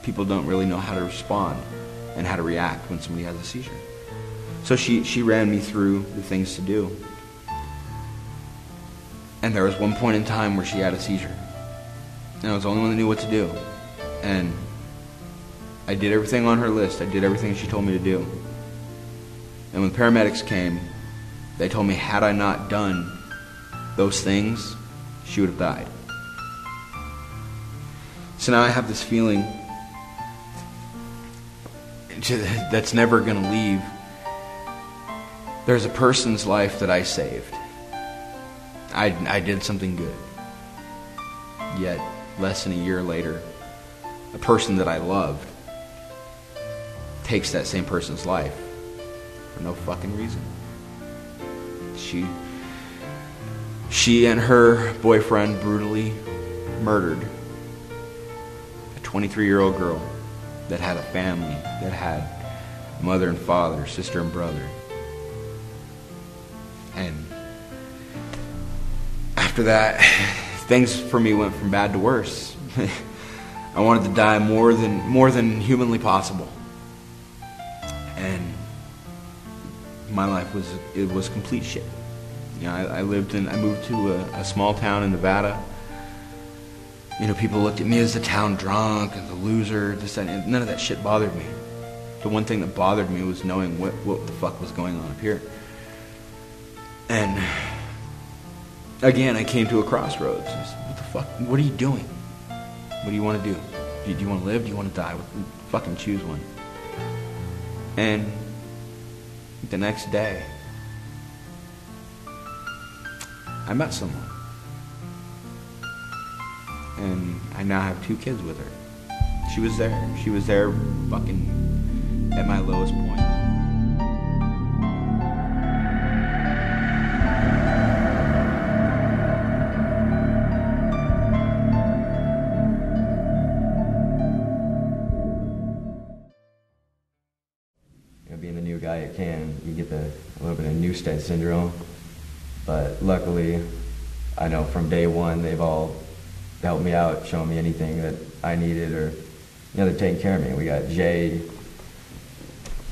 people don't really know how to respond and how to react when somebody has a seizure. So she ran me through the things to do. And there was one point in time where she had a seizure. And I was the only one that knew what to do. And I did everything on her list. I did everything she told me to do. And when the paramedics came, they told me had I not done those things, she would have died. So now I have this feeling that's never going to leave. There's a person's life that I saved. I did something good. Yet, less than a year later, a person that I loved takes that same person's life for no fucking reason. She and her boyfriend brutally murdered a 23-year-old girl that had a family, that had mother and father, sister and brother. And after that, things for me went from bad to worse. I wanted to die more than humanly possible. And my life was complete shit. I moved to a small town in Nevada. People looked at me as the town drunk and the loser. None of that shit bothered me. The one thing that bothered me was knowing what the fuck was going on up here. And again, I came to a crossroads. I said, what the fuck? What are you doing? What do you want to do? Do you want to live? Do you want to die? Fucking choose one. And the next day, I met someone. And I now have 2 kids with her. She was there. She was there fucking at my lowest point. Being the new guy, you get a little bit of Newstead syndrome. But luckily, I know from day one, they've all helped me out, shown me anything that I needed, or they're taking care of me. We got Jay.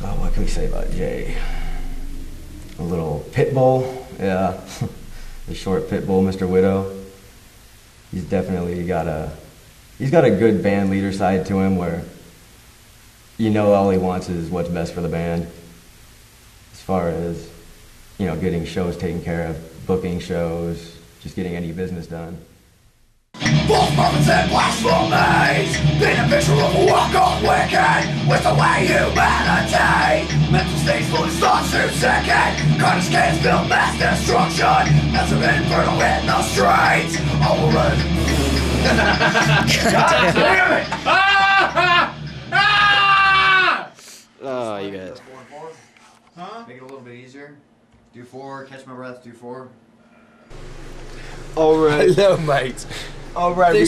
Oh, what can we say about Jay? A little pit bull, yeah. The short pit bull, Mr. Widow. He's definitely got a good band leader side to him where all he wants is what's best for the band. As far as, getting shows taken care of, booking shows, just getting any business done. False prophets and blasphemies, being a picture of a walk-on wicked, with the way humanity, mental states full of thoughts to second, carnage cans build mass destruction, as an inferno in the streets, all around. God damn it! Oh, you guys. Huh? Make it a little bit easier. Do 4, catch my breath, do 4. Alright. Hello, mate. Alright, we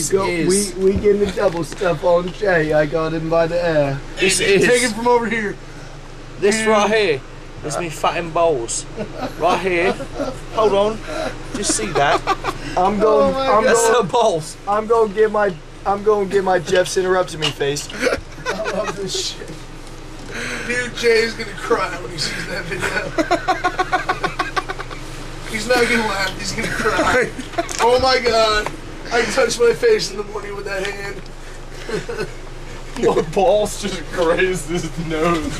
getting the double stuff on Jay. I got him by the air. This is. Take him from over here. This right here is me fatting balls. Right here. Hold on. Just see that. I'm going. That's the balls. I'm going to get my Jeff's interrupting me face. I love this shit. Dude, Jay's gonna cry when he sees that video. He's not gonna laugh, he's gonna cry. Oh my god. I can touch my face in the morning with that hand. Your balls just grazed his nose.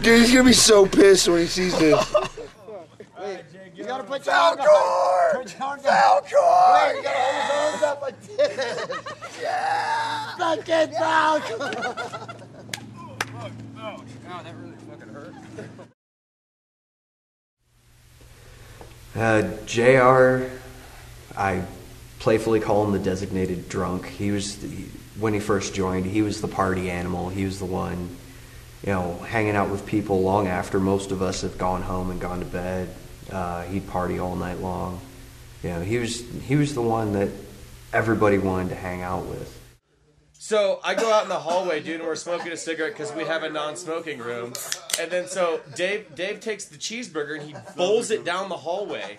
Dude, he's gonna be so pissed when he sees this. Wait, you gotta put your arms up. Put your arms up. Wait, you gotta hold his arms up like this. Yeah! Fucking Falcor! Oh, that really fucking hurt. JR, I playfully call him the designated drunk. He was, when he first joined, he was the party animal. He was the one, you know, hanging out with people long after most of us have gone home and gone to bed. He'd party all night long. You know, he was the one that everybody wanted to hang out with. So I go out in the hallway, dude, and we're smoking a cigarette because we have a non-smoking room. And then so Dave takes the cheeseburger and he bowls it down the hallway.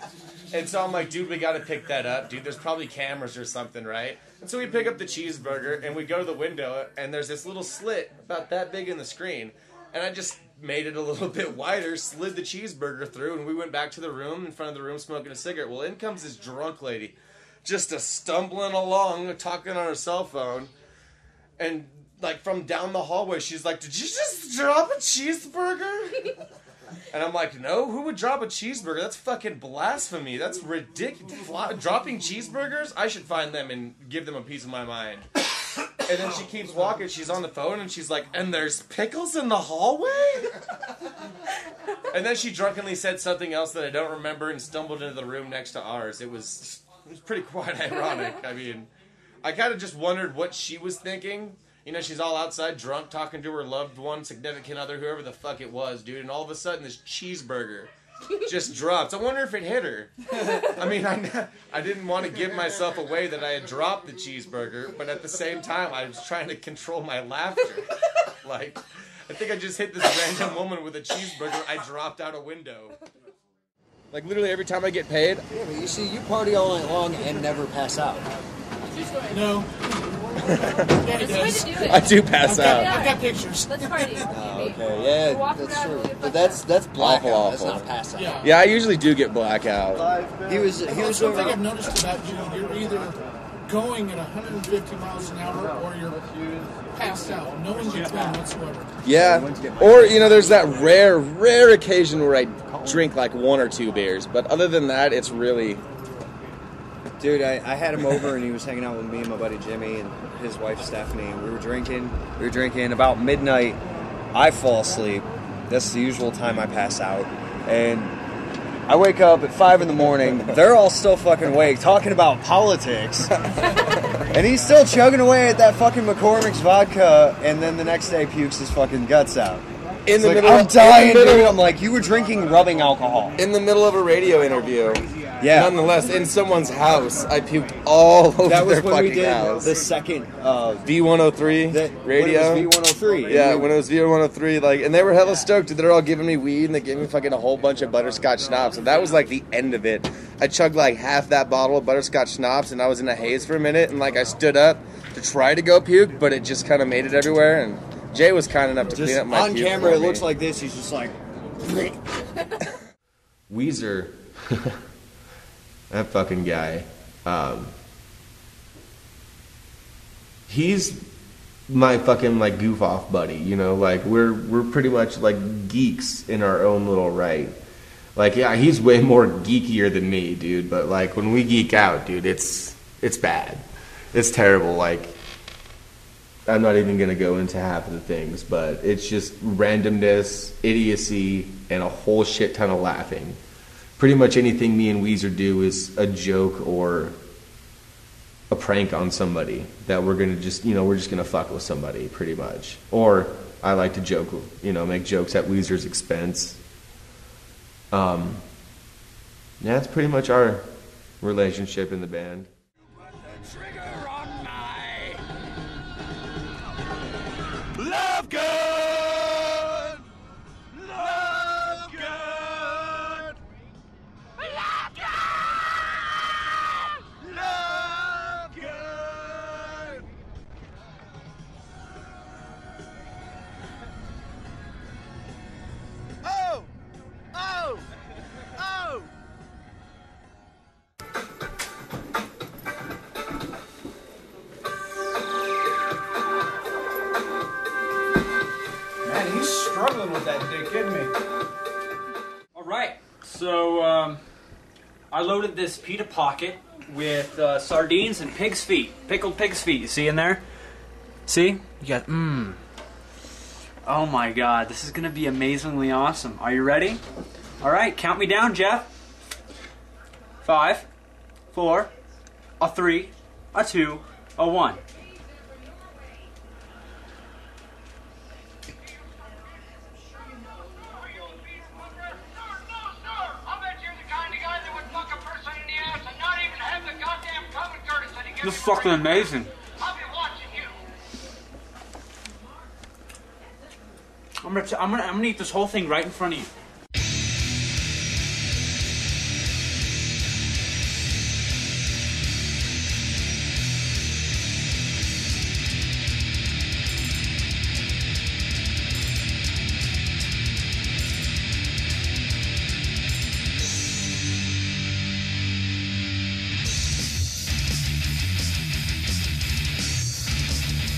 And so I'm like, dude, we got to pick that up, dude. There's probably cameras or something, right? And so we pick up the cheeseburger and we go to the window and there's this little slit about that big in the screen. And I just made it a little bit wider, slid the cheeseburger through, and we went back to the room, in front of the room, smoking a cigarette. Well, in comes this drunk lady, just stumbling along, talking on her cell phone. And, like, from down the hallway, she's like, did you just drop a cheeseburger? And I'm like, no, who would drop a cheeseburger? That's fucking blasphemy. That's ridiculous. Dropping cheeseburgers? I should find them and give them a piece of my mind. And then she keeps walking. She's on the phone, and she's like, and there's pickles in the hallway? And then she drunkenly said something else that I don't remember and stumbled into the room next to ours. It was pretty quite ironic. I mean, I kind of just wondered what she was thinking. You know, she's all outside drunk talking to her loved one, significant other, whoever the fuck it was, dude. And all of a sudden, this cheeseburger just drops. I wonder if it hit her. I mean, I didn't want to give myself away that I had dropped the cheeseburger, but at the same time, I was trying to control my laughter. Like, I think I just hit this random woman with a cheeseburger I dropped out a window. Like, literally every time I get paid. Yeah, but you see, you party all night long and never pass out. No. Yeah, he does. I do pass out. I've got pictures. Let's party. Okay, yeah, that's true. But that's blackout. Awful. That's not pass out. Yeah, I usually do get blackout. He was something I've noticed about you. You're either going at 150 miles an hour or you're passed out. No in between whatsoever. Yeah. Or, you know, there's that rare occasion where I drink like 1 or 2 beers. But other than that, it's really... Dude, I had him over and he was hanging out with me and my buddy Jimmy and his wife Stephanie. We were drinking. About midnight, I fall asleep. That's the usual time I pass out. And I wake up at 5 in the morning. They're all still fucking awake, talking about politics. And he's still chugging away at that fucking McCormick's vodka, and then the next day pukes his fucking guts out. I'm dying, dude. I'm like, you were drinking rubbing alcohol. In the middle of a radio interview. Yeah. Nonetheless, in someone's house, I puked all over that was their when fucking we did house. The second V103 radio. When it was V103. Yeah, when it was V103, like, and they were hella stoked. They're all giving me weed, and they gave me fucking a whole bunch of butterscotch schnapps. And that was like the end of it. I chugged like half that bottle of butterscotch schnapps, and I was in a haze for a minute. And like I stood up to try to go puke, but it just kind of made it everywhere. And Jay was kind enough to just clean up my on puke camera. for It me. looks like this. He's just like. Weezer, that fucking guy, he's my fucking like goof off buddy, you know, like we're pretty much like geeks in our own little right. Like, yeah, he's way more geekier than me, dude, but like when we geek out, dude, it's bad. It's terrible. Like, I'm not even gonna go into half of the things, but it's just randomness, idiocy, and a whole shit ton of laughing. Pretty much anything me and Weezer do is a joke or a prank on somebody that we're gonna just, you know, we're just gonna fuck with somebody, pretty much. Or I like to joke, you know, make jokes at Weezer's expense. Yeah, that's pretty much our relationship in the band. Love gun! Love gun! Love gun! Love gun! Oh! Oh! Oh! Man, he's struggling with that dick, isn't he? All right, so I loaded this pita pocket with sardines and pig's feet, pickled pig's feet. You see in there? See? You got Oh my God, this is gonna be amazingly awesome. Are you ready? All right, count me down, Jeff. 5, 4, a 3, a 2, a 1. This is fucking amazing. I'm gonna eat this whole thing right in front of you.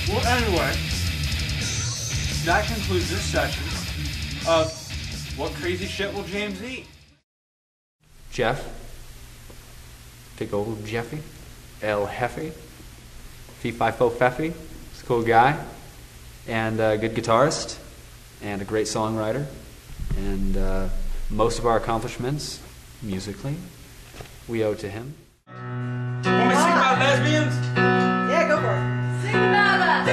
Well, anyway, that concludes this session of What Crazy Shit Will James Eat? Jeff, big old Jeffy, El Jefe, Fee-Fi-Fo Feffy, he's a cool guy, and a good guitarist, and a great songwriter, and most of our accomplishments, musically, we owe to him. Want me to sing about lesbians? Yeah, go for it. Sing about us.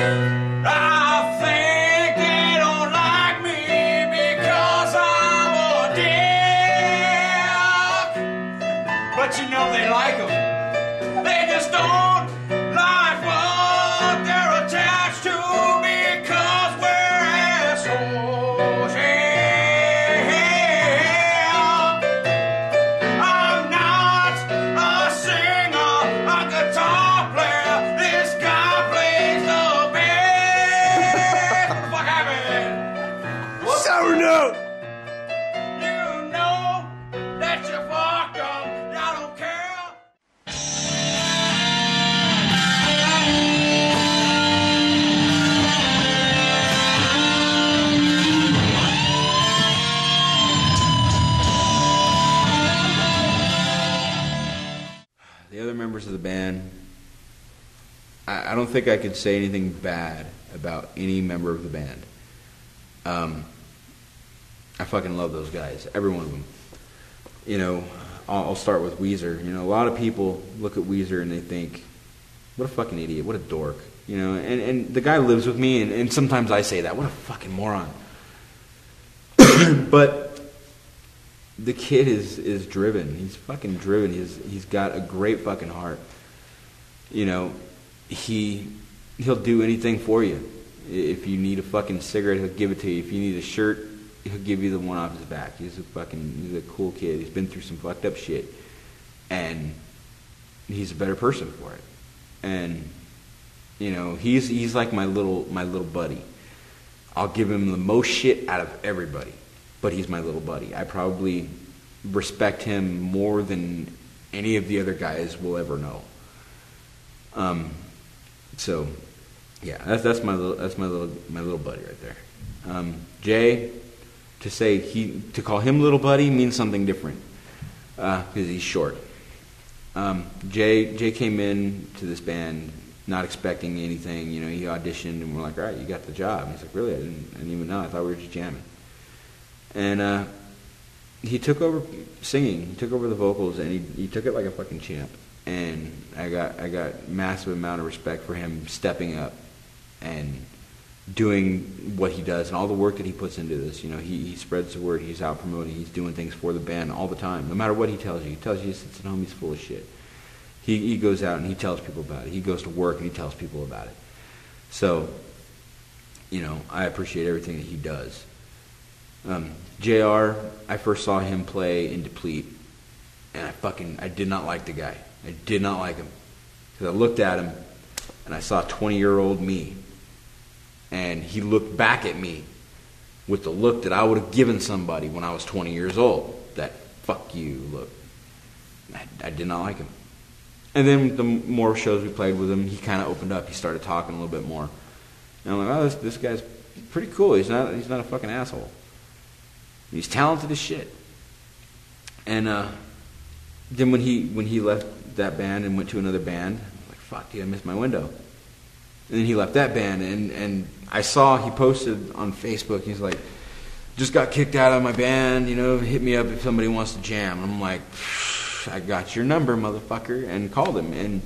I think they don't like me because I'm a dick. But you know they like them. They just don't like what they're attached to because we're assholes. Yeah. I'm not a singer, a guitar player. This guy plays the bass. What the fuck happened? Sour note! You know that you fucked up. I don't care. The other members of the band, I don't think I could say anything bad about any member of the band. I fucking love those guys, every one of them. You know, I'll start with Weezer. You know, a lot of people look at Weezer and they think, what a fucking idiot, what a dork. You know, and the guy lives with me, and sometimes I say that, what a fucking moron. But the kid is driven. He's fucking driven. He's got a great fucking heart. You know, he'll do anything for you. If you need a fucking cigarette, he'll give it to you. If you need a shirt, he'll give you the one off his back. He's a cool kid. He's been through some fucked up shit, and he's a better person for it. And you know, he's like my little buddy. I'll give him the most shit out of everybody, but he's my little buddy. I probably respect him more than any of the other guys will ever know. So yeah, that's my little buddy right there. Jay, to call him little buddy means something different because he's short. Jay came in to this band not expecting anything. You know, he auditioned and we're like, all right, you got the job. And he's like, really? I didn't even know. I thought we were just jamming. And he took over singing. He took over the vocals, and he took it like a fucking champ. And I got massive amount of respect for him stepping up and doing what he does and all the work that he puts into this. You know, he spreads the word. He's out promoting. He's doing things for the band all the time. No matter what he tells you. He tells you he sits at home, he's full of shit. He goes out and he tells people about it. He goes to work and he tells people about it. So, you know, I appreciate everything that he does. JR, I first saw him play in Deplete, and I did not like the guy. I did not like him. Because I looked at him, and I saw 20-year-old me. And he looked back at me with the look that I would have given somebody when I was 20 years old. That fuck you look. I did not like him. And then the more shows we played with him, he kind of opened up. He started talking a little bit more. And I'm like, oh, this guy's pretty cool. He's not a fucking asshole. He's talented as shit. And then when he left that band and went to another band, I'm like, fuck, dude, I missed my window. And then he left that band, and I saw he posted on Facebook, he's like, just got kicked out of my band, you know, hit me up if somebody wants to jam. And I'm like, I got your number, motherfucker, and called him. And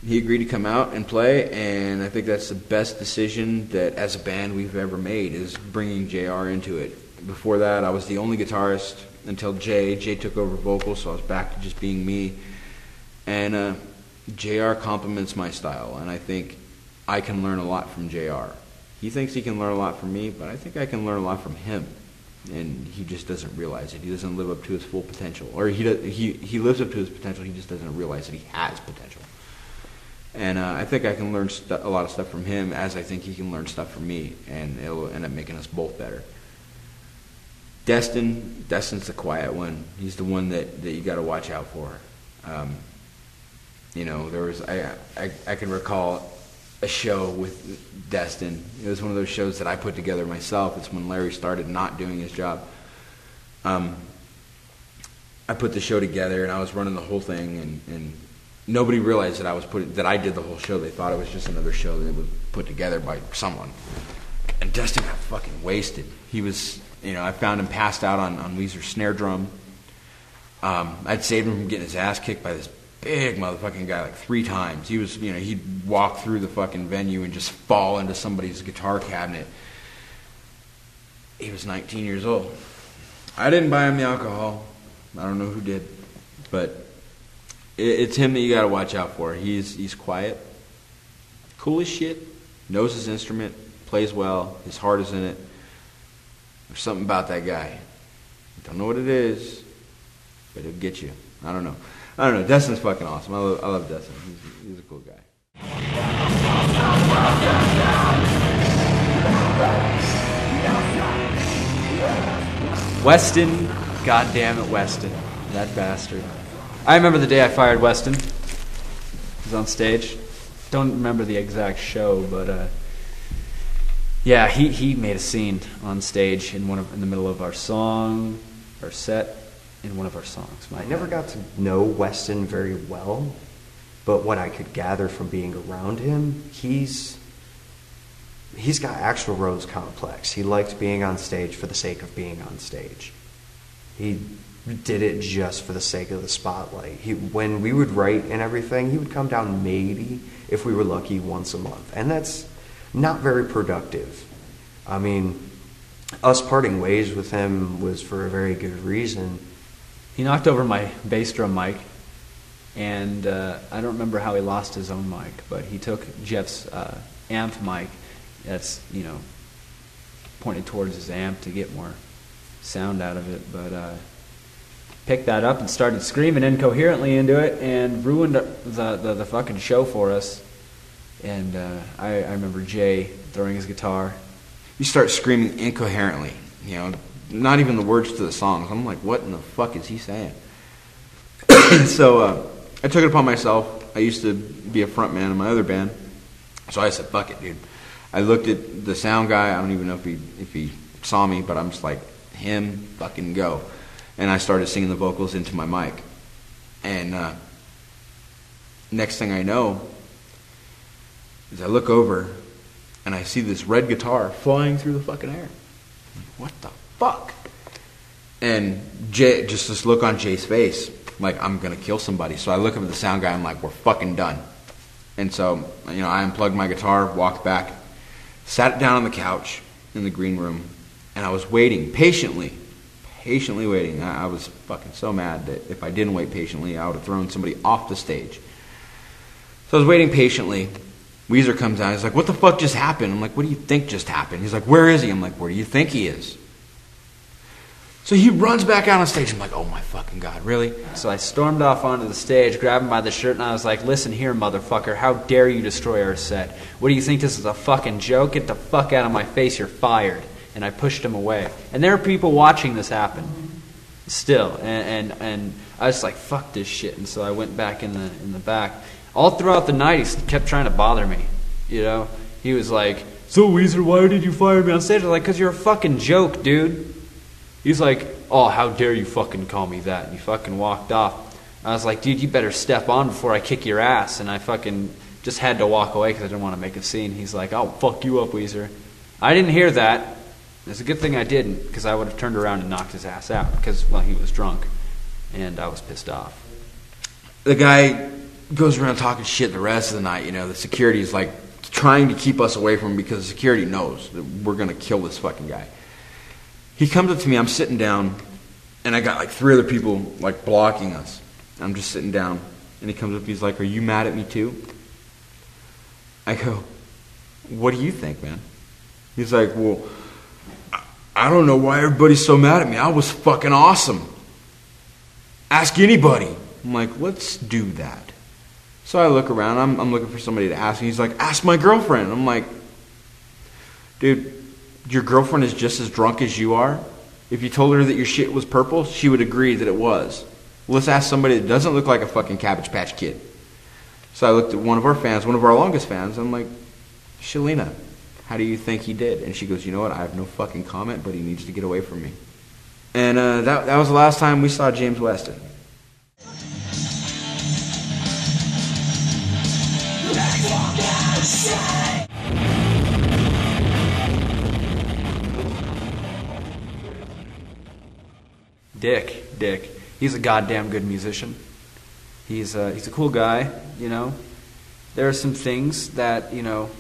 he agreed to come out and play, and I think that's the best decision that as a band we've ever made, is bringing JR into it. Before that, I was the only guitarist until Jay took over vocals, so I was back to just being me. And JR complements my style, and I think I can learn a lot from JR. He thinks he can learn a lot from me, but I think I can learn a lot from him. And he just doesn't realize it. He doesn't live up to his full potential. Or he lives up to his potential, he just doesn't realize that he has potential. And I think I can learn a lot of stuff from him, as I think he can learn stuff from me, and it'll end up making us both better. Destin's the quiet one. He's the one that you got to watch out for. There was I can recall a show with Destin. It was one of those shows that I put together myself. It's when Larry started not doing his job. I put the show together, and I was running the whole thing, and nobody realized that I did the whole show. They thought it was just another show that was put together by someone. And Destin got fucking wasted. He was, I found him passed out on Weezer's snare drum. I'd saved him from getting his ass kicked by this big motherfucking guy like 3 times. He was, he'd walk through the fucking venue and just fall into somebody's guitar cabinet. He was 19 years old. I didn't buy him the alcohol. I don't know who did, but it's him that you gotta watch out for. He's quiet, cool as shit, knows his instrument, plays well, his heart is in it. There's something about that guy. Don't know what it is, but it'll get you. I don't know. Destin's fucking awesome. I love Destin. He's a cool guy. Weston, goddamn it, Weston, that bastard. I remember the day I fired Weston. He was on stage. Don't remember the exact show, but yeah, he made a scene on stage in the middle of our set. In one of our songs. I never got to know Weston very well, but what I could gather from being around him, he's got Axl Rose complex. He liked being on stage for the sake of being on stage. He did it just for the sake of the spotlight. When we would write and everything, he would come down maybe, if we were lucky, once a month. And that's not very productive. I mean, us parting ways with him was for a very good reason. He knocked over my bass drum mic, and I don't remember how he lost his own mic, but he took Jeff's amp mic that's, pointed towards his amp to get more sound out of it, but picked that up and started screaming incoherently into it and ruined the fucking show for us. And I remember Jay throwing his guitar. You start screaming incoherently, not even the words to the songs. I'm like, what in the fuck is he saying? So I took it upon myself. I used to be a front man in my other band. So I said, fuck it, dude. I looked at the sound guy. I don't even know if he saw me, but I'm just like, him, fucking go. And I started singing the vocals into my mic. And next thing I know is I look over and I see this red guitar flying through the fucking air. What the fuck? And Jay, just this look on Jay's face, like, I'm gonna kill somebody. So I look up at the sound guy, I'm like, we're fucking done. And so, I unplugged my guitar, walked back, sat down on the couch in the green room, and I was waiting, patiently waiting. I was fucking so mad that if I didn't wait patiently, I would have thrown somebody off the stage. So I was waiting patiently. Weezer comes out. He's like, what the fuck just happened? I'm like, what do you think just happened? He's like, where is he? I'm like, where do you think he is? So he runs back out on stage. I'm like, oh my fucking God, really? So I stormed off onto the stage, grabbed him by the shirt, and I was like, listen here, motherfucker, how dare you destroy our set? What do you think, this is a fucking joke? Get the fuck out of my face, you're fired. And I pushed him away. And there are people watching this happen still. And I was like, fuck this shit. And so I went back in the back. All throughout the night, he kept trying to bother me. He was like, so Weezer, why did you fire me on stage? I was like, because you're a fucking joke, dude. He's like, oh, how dare you fucking call me that? And he fucking walked off. I was like, dude, you better step on before I kick your ass. And I fucking just had to walk away because I didn't want to make a scene. He's like, I'll fuck you up, Weezer. I didn't hear that. It's a good thing I didn't, because I would have turned around and knocked his ass out because, well, he was drunk. and I was pissed off. The guy goes around talking shit the rest of the night. You know, the security is like trying to keep us away from him because the security knows that we're going to kill this fucking guy. He comes up to me, I'm sitting down, and I got like 3 other people like blocking us. I'm just sitting down, and he comes up, he's like, "Are you mad at me too?" I go, "What do you think, man?" He's like, "Well, I don't know why everybody's so mad at me. I was fucking awesome. Ask anybody." I'm like, "Let's do that." So I look around, I'm looking for somebody to ask, and he's like, "Ask my girlfriend." I'm like, "Dude, your girlfriend is just as drunk as you are. If you told her that your shit was purple, she would agree that it was. Let's ask somebody that doesn't look like a fucking Cabbage Patch Kid." So I looked at one of our fans, one of our longest fans, I'm like, "Shalina, how do you think he did?" And she goes, "You know what, I have no fucking comment, but he needs to get away from me." And that was the last time we saw James Weston. Dick. He's a goddamn good musician. He's a cool guy, you know. There are some things that, you know,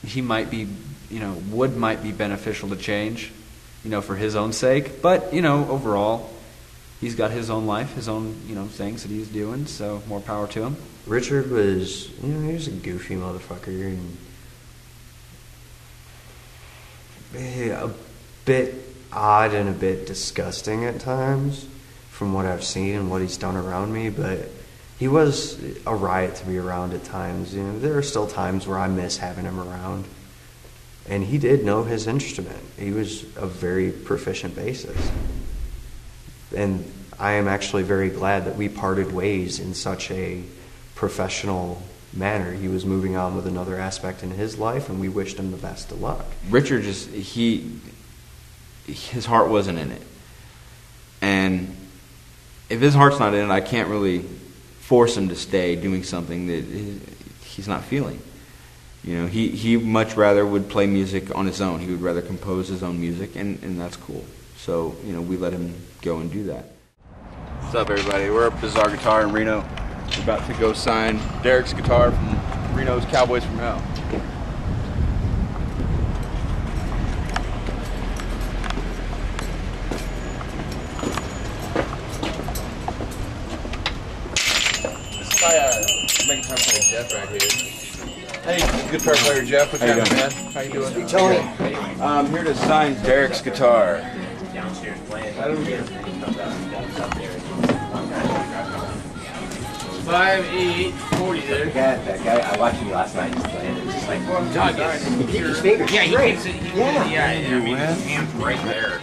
he might be, you know, might be beneficial to change, you know, for his own sake. But, you know, overall, he's got his own life, his own, you know, things that he's doing, so more power to him. Richard was, you know, he was a goofy motherfucker and a bit odd and a bit disgusting at times from what I've seen and what he's done around me, but he was a riot to be around at times. You know, there are still times where I miss having him around. And he did know his instrument. He was a very proficient bassist. And I am actually very glad that we parted ways in such a professional manner. He was moving on with another aspect in his life, and we wished him the best of luck. Richard his heart wasn't in it. And if his heart's not in it, I can't really force him to stay doing something that he's not feeling. You know, he much rather would play music on his own. He would rather compose his own music, and that's cool. So, you know, we let him go and do that. What's up, everybody? We're at Bizarre Guitar in Reno. We're about to go sign Derek's guitar from Reno's Cowboys from Hell. Making time for Jeff right here. Hey, guitar player Jeff, what's up, man? How you doing? Hey, Tony. I'm here to sign Derek's guitar. Downstairs playing. 5, 8, 40 there. That guy, I watched him last night just playing. It's just like, he keeps his fingers yeah, straight. I mean, his hand's right there.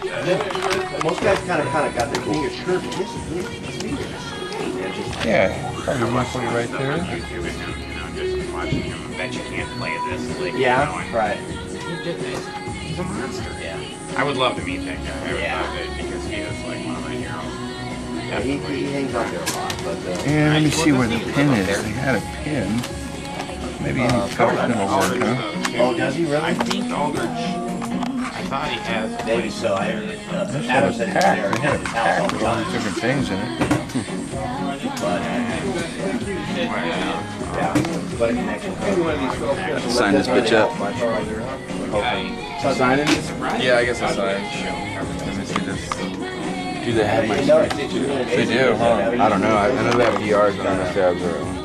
Most guys kind of got their fingers curved. His fingers. Yeah, probably roughly right there. Just watching him, I bet you can't play this. Like, Yeah, right. He's a monster. Yeah. I would love to meet that guy. I would love it because he is like one of my heroes. Yeah, he hangs out there a lot. But, And let me see where the pin is. They had a pin. Maybe any color pin will work, huh? Oh, does he really? I think Aldrich. I thought he has. Maybe so. Adam said it had a pack with all these different things in it. Sign this bitch up. Signing? Yeah, I guess I signed. Let me see this. Do they have my stuff too? They do, huh? I don't know. I know they have DRs, but I don't know if they have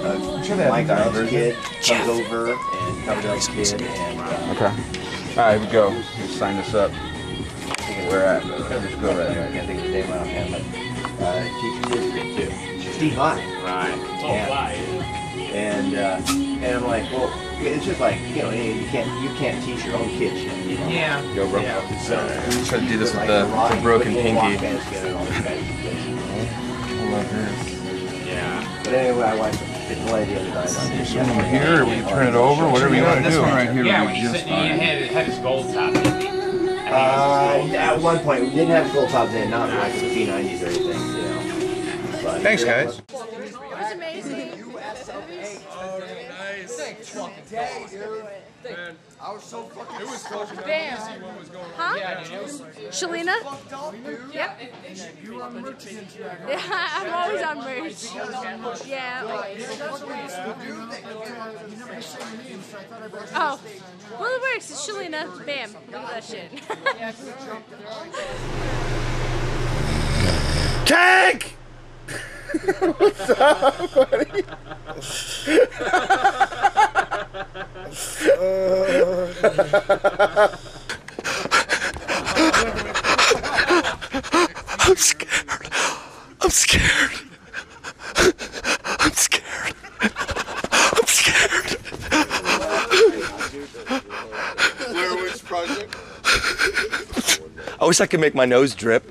I'm sure they have Mike, DRs. our kid, comes over and covers up the kid. And, Okay. Alright, here we go. Let's sign this up. Where at? Just go right I there. can't think of his name right offhand, but teaches his kid too. Steve Vine. Right. And I'm like, well, it's just like, you know, you can't teach your own kid shit. You know? Yeah. Go, bro. Yeah. So Try to do this with like the broken people pinky. walk fast together and all this kind of shit. Yeah. But anyway, I watched the play the other night. This one over here, or we turn it over, whatever you want to do. This one right here Yeah, would when be you just said fine. he had his gold top, didn't he? At one point, we didn't have full tops in, not like the P90s or anything, you know. But Thanks, guys. It was amazing. fucking day, dude. Man, I was so fucking. It was fucking Bam. amazing what was going on. Huh? Yeah, dude, it was Shalina? fucked up, dude. Yep. You were on merch again today. Yeah, I'm always on merch. Yeah. Oh, well it works. It's Shalina. Bam. Look at that shit. Tank! What's up, buddy? I'm scared. I'm scared. I'm scared. I'm scared. Blair Witch Project. I wish I could make my nose drip.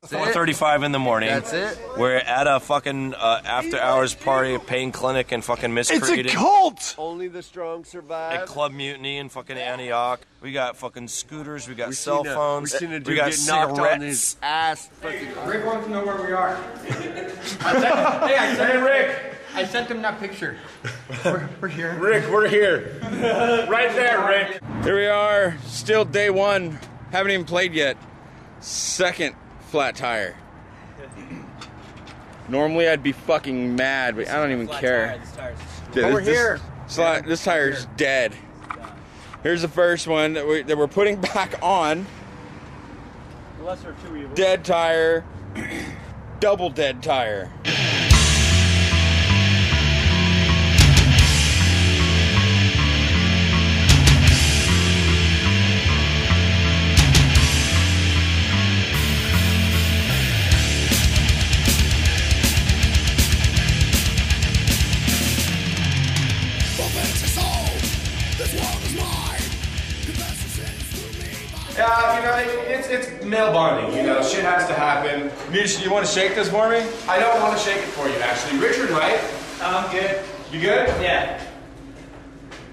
4:35 in the morning. That's it? We're at a fucking after-hours party, a pain clinic, and fucking miscreated. It's a cult! Only the strong survive. At Club Mutiny in fucking Antioch. We got fucking scooters, we got cell phones, We've seen a dude we got get knocked on his cigarettes. ass. Fucking. Rick wants to know where we are. Hey, Rick. I sent him that picture. We're here. Rick, we're here. Right there, Rick. Here we are, still day one. Haven't even played yet. Second flat tire. Normally I'd be fucking mad, but I don't even care. But we're here. This tire's dead. Here's the first one that we're putting back on. The lesser of two evils. Dead tire. Double dead tire. You know, it's male bonding. You know, shit has to happen. You want to shake this for me? I don't want to shake it for you, actually. Richard, right? I'm good. You good? Yeah.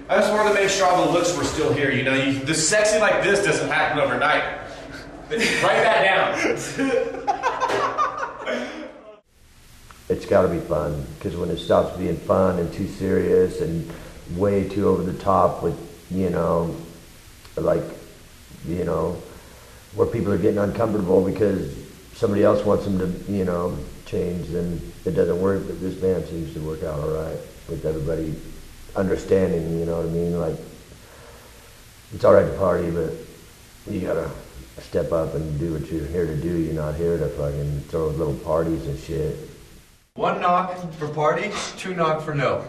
I just wanted to make sure all the looks were still here. You know, the sexy like this doesn't happen overnight. Write that down. It's got to be fun, because when it stops being fun and too serious and way too over the top with, you know, like, you know, where people are getting uncomfortable because somebody else wants them to, you know, change, then it doesn't work. But this band seems to work out all right with everybody understanding, you know what I mean? Like, it's all right to party, but you gotta step up and do what you're here to do. You're not here to fucking throw little parties and shit. 1 knock for party, 2 knock for no.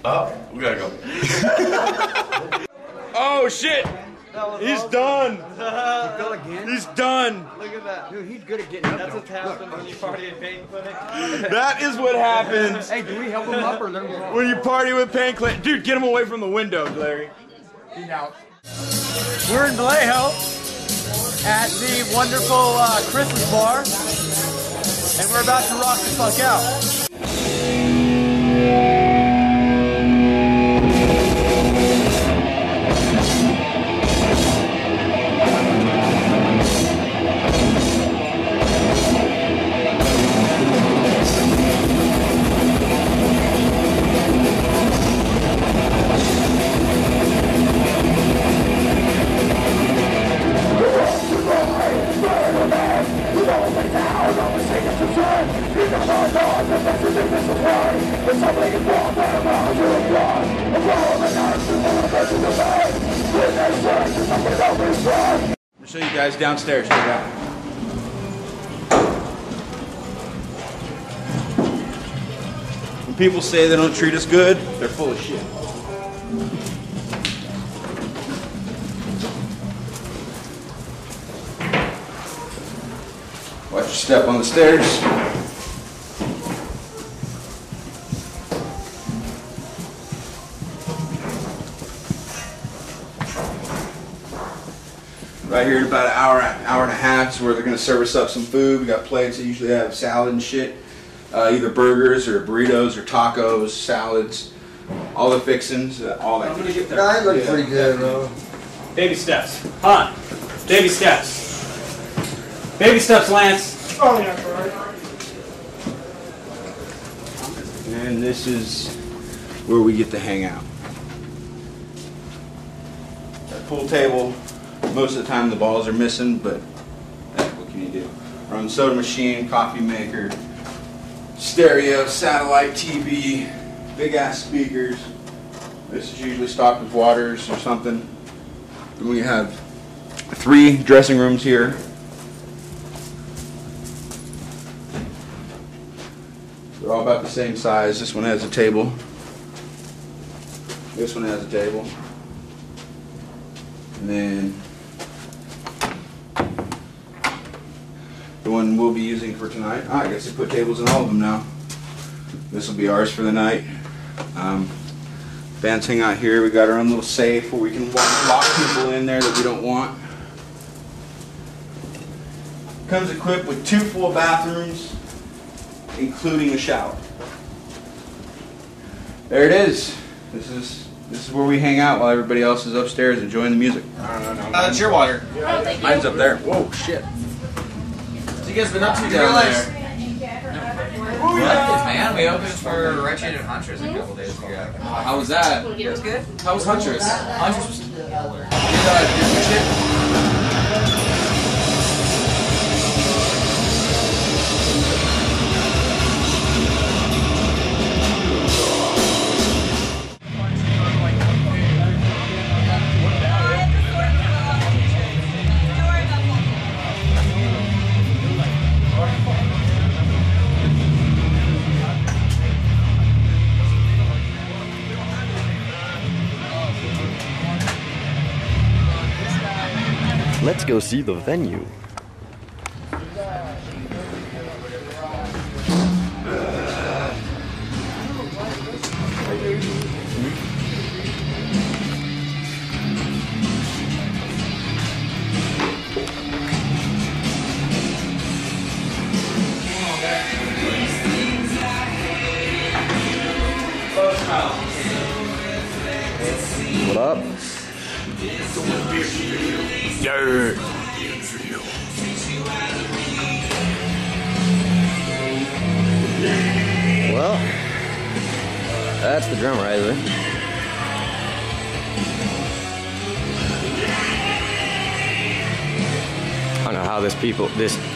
Oh, we gotta go. Oh shit! He's done. He's done. Look at that. Dude, he's good at getting up. That's what happens when you party at Pain Clinic. That is what happens. Hey, do we help him up or let him go? When you party with Pain Clinic. Dude, get him away from the window, Larry. He's out. We're in Vallejo at the wonderful Christmas bar, and we're about to rock the fuck out. I'll show you guys downstairs. Check it out. When people say they don't treat us good, they're full of shit. Watch your step on the stairs. Right here in about an hour and a half is where they're going to serve us up some food. We got plates that usually have salad and shit. Either burgers or burritos or tacos, salads, all the fixings, all that. The guy looked pretty good, bro. Baby steps. Hon. Baby steps. Baby steps, Lance. Oh, yeah, right. And this is where we get to hang out. That pool table, most of the time the balls are missing, but what can you do? Run soda machine, coffee maker, stereo, satellite TV, big ass speakers. This is usually stocked with waters or something. Then we have 3 dressing rooms here. They're all about the same size. This one has a table. This one has a table. And then the one we'll be using for tonight. I guess they put tables in all of them now. This will be ours for the night. Fans hang out here. We got our own little safe where we can lock people in there that we don't want. Comes equipped with 2 full bathrooms, including a shower. There it is. This is where we hang out while everybody else is upstairs enjoying the music. It's your water. Mine's up there. Whoa, shit. So you guys been up to down there? Man, we opened for Wretched and Huntress a couple days ago. How was that? It was good. How was Huntress? Huntress was killer. Let's go see the venue. What up? Yeah. Well, that's the drum riser. I don't know how this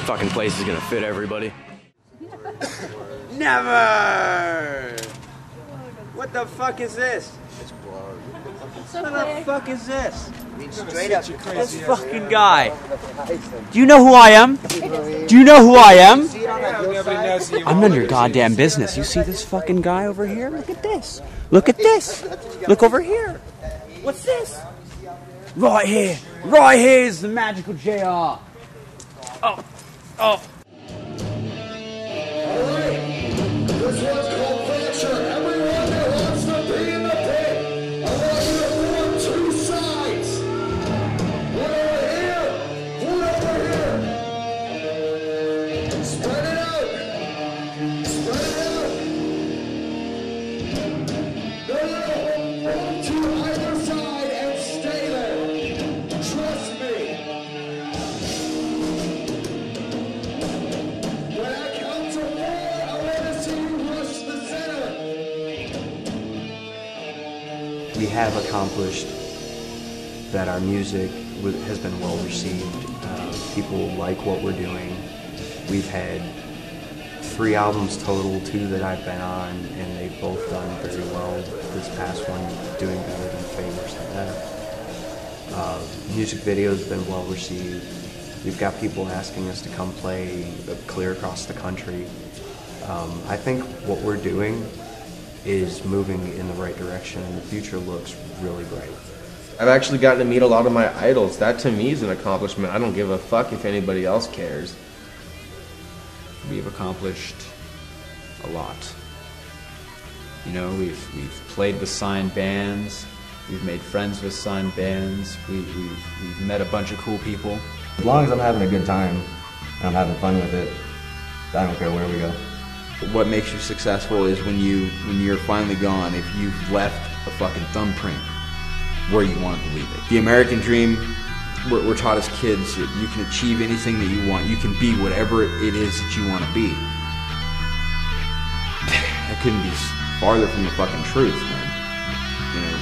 fucking place is gonna fit everybody. Never! What the fuck is this? What the fuck is this? Straight up. This fucking guy. Do you know who I am? Do you know who I am? I'm none of your goddamn business. You see this fucking guy over here? Look at this. Look at this. Look over here. What's this? Right here. Right here is the magical JR. Oh. Oh. This one's called Thrashed. Everyone that wants to be in the pit, I want you to form 2 sides. One over here, one over here. Spread it out. Spread it out. No, form 2 either side and stay there. Trust me. When I count to 4, I want to see you rush the center. We have accomplished that our music has been well received. People like what we're doing. We've had 3 albums total, 2 that I've been on, and they've both done very well. This past one doing better than Favors than that. Music videos have been well received. We've got people asking us to come play clear across the country. I think what we're doing is moving in the right direction, and the future looks really bright. I've actually gotten to meet a lot of my idols. That to me is an accomplishment. I don't give a fuck if anybody else cares. We've accomplished a lot. You know, we've played with signed bands. We've made friends with signed bands. We've met a bunch of cool people. As long as I'm having a good time and I'm having fun with it, I don't care where we go. What makes you successful is when you're finally gone, if you've left a fucking thumbprint where you want to leave it. The American dream, we're taught as kids that you can achieve anything that you want. You can be whatever it is that you want to be. That couldn't be farther from the fucking truth, man. You know,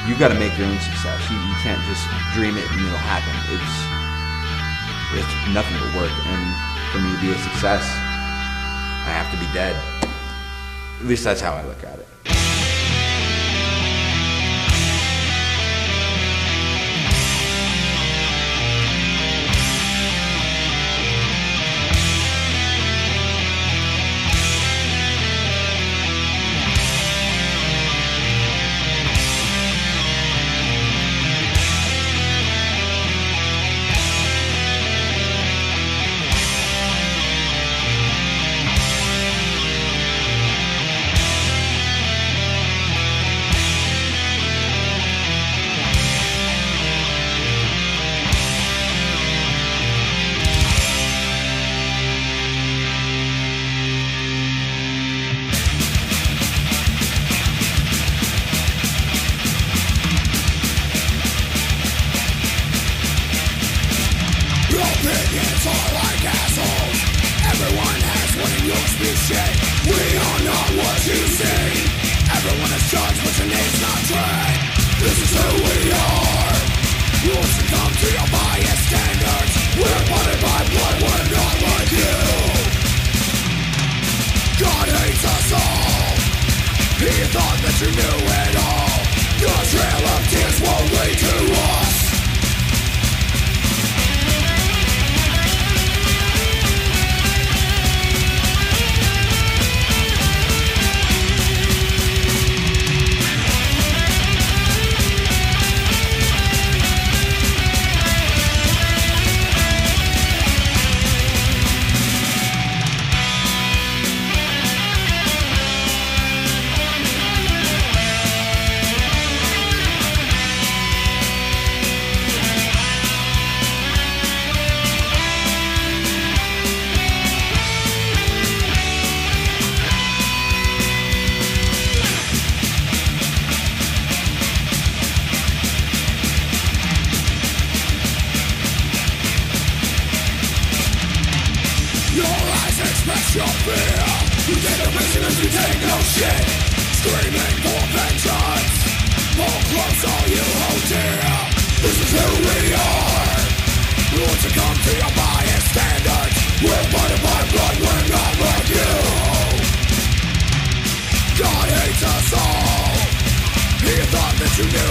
you got to make your own success. You can't just dream it and it'll happen. It's nothing but work. And for me to be a success, I have to be dead. At least that's how I look at it. Opinions are like assholes. Everyone has one and yours be shit. We are not what you see. Everyone is judged, but your name's not dread. This is who we are. We'll succumb to your biased standards. We're bonded by blood, we're not like you. God hates us all. He thought that you knew it all. Your trail of tears won't lead to us. Express your fear. You take a mission and you take no shit. Screaming for vengeance. Pull close all you hold dear. This is who we are. We want to come to your biased standards. We're bonded by blood, we're not like you. God hates us all. He thought that you knew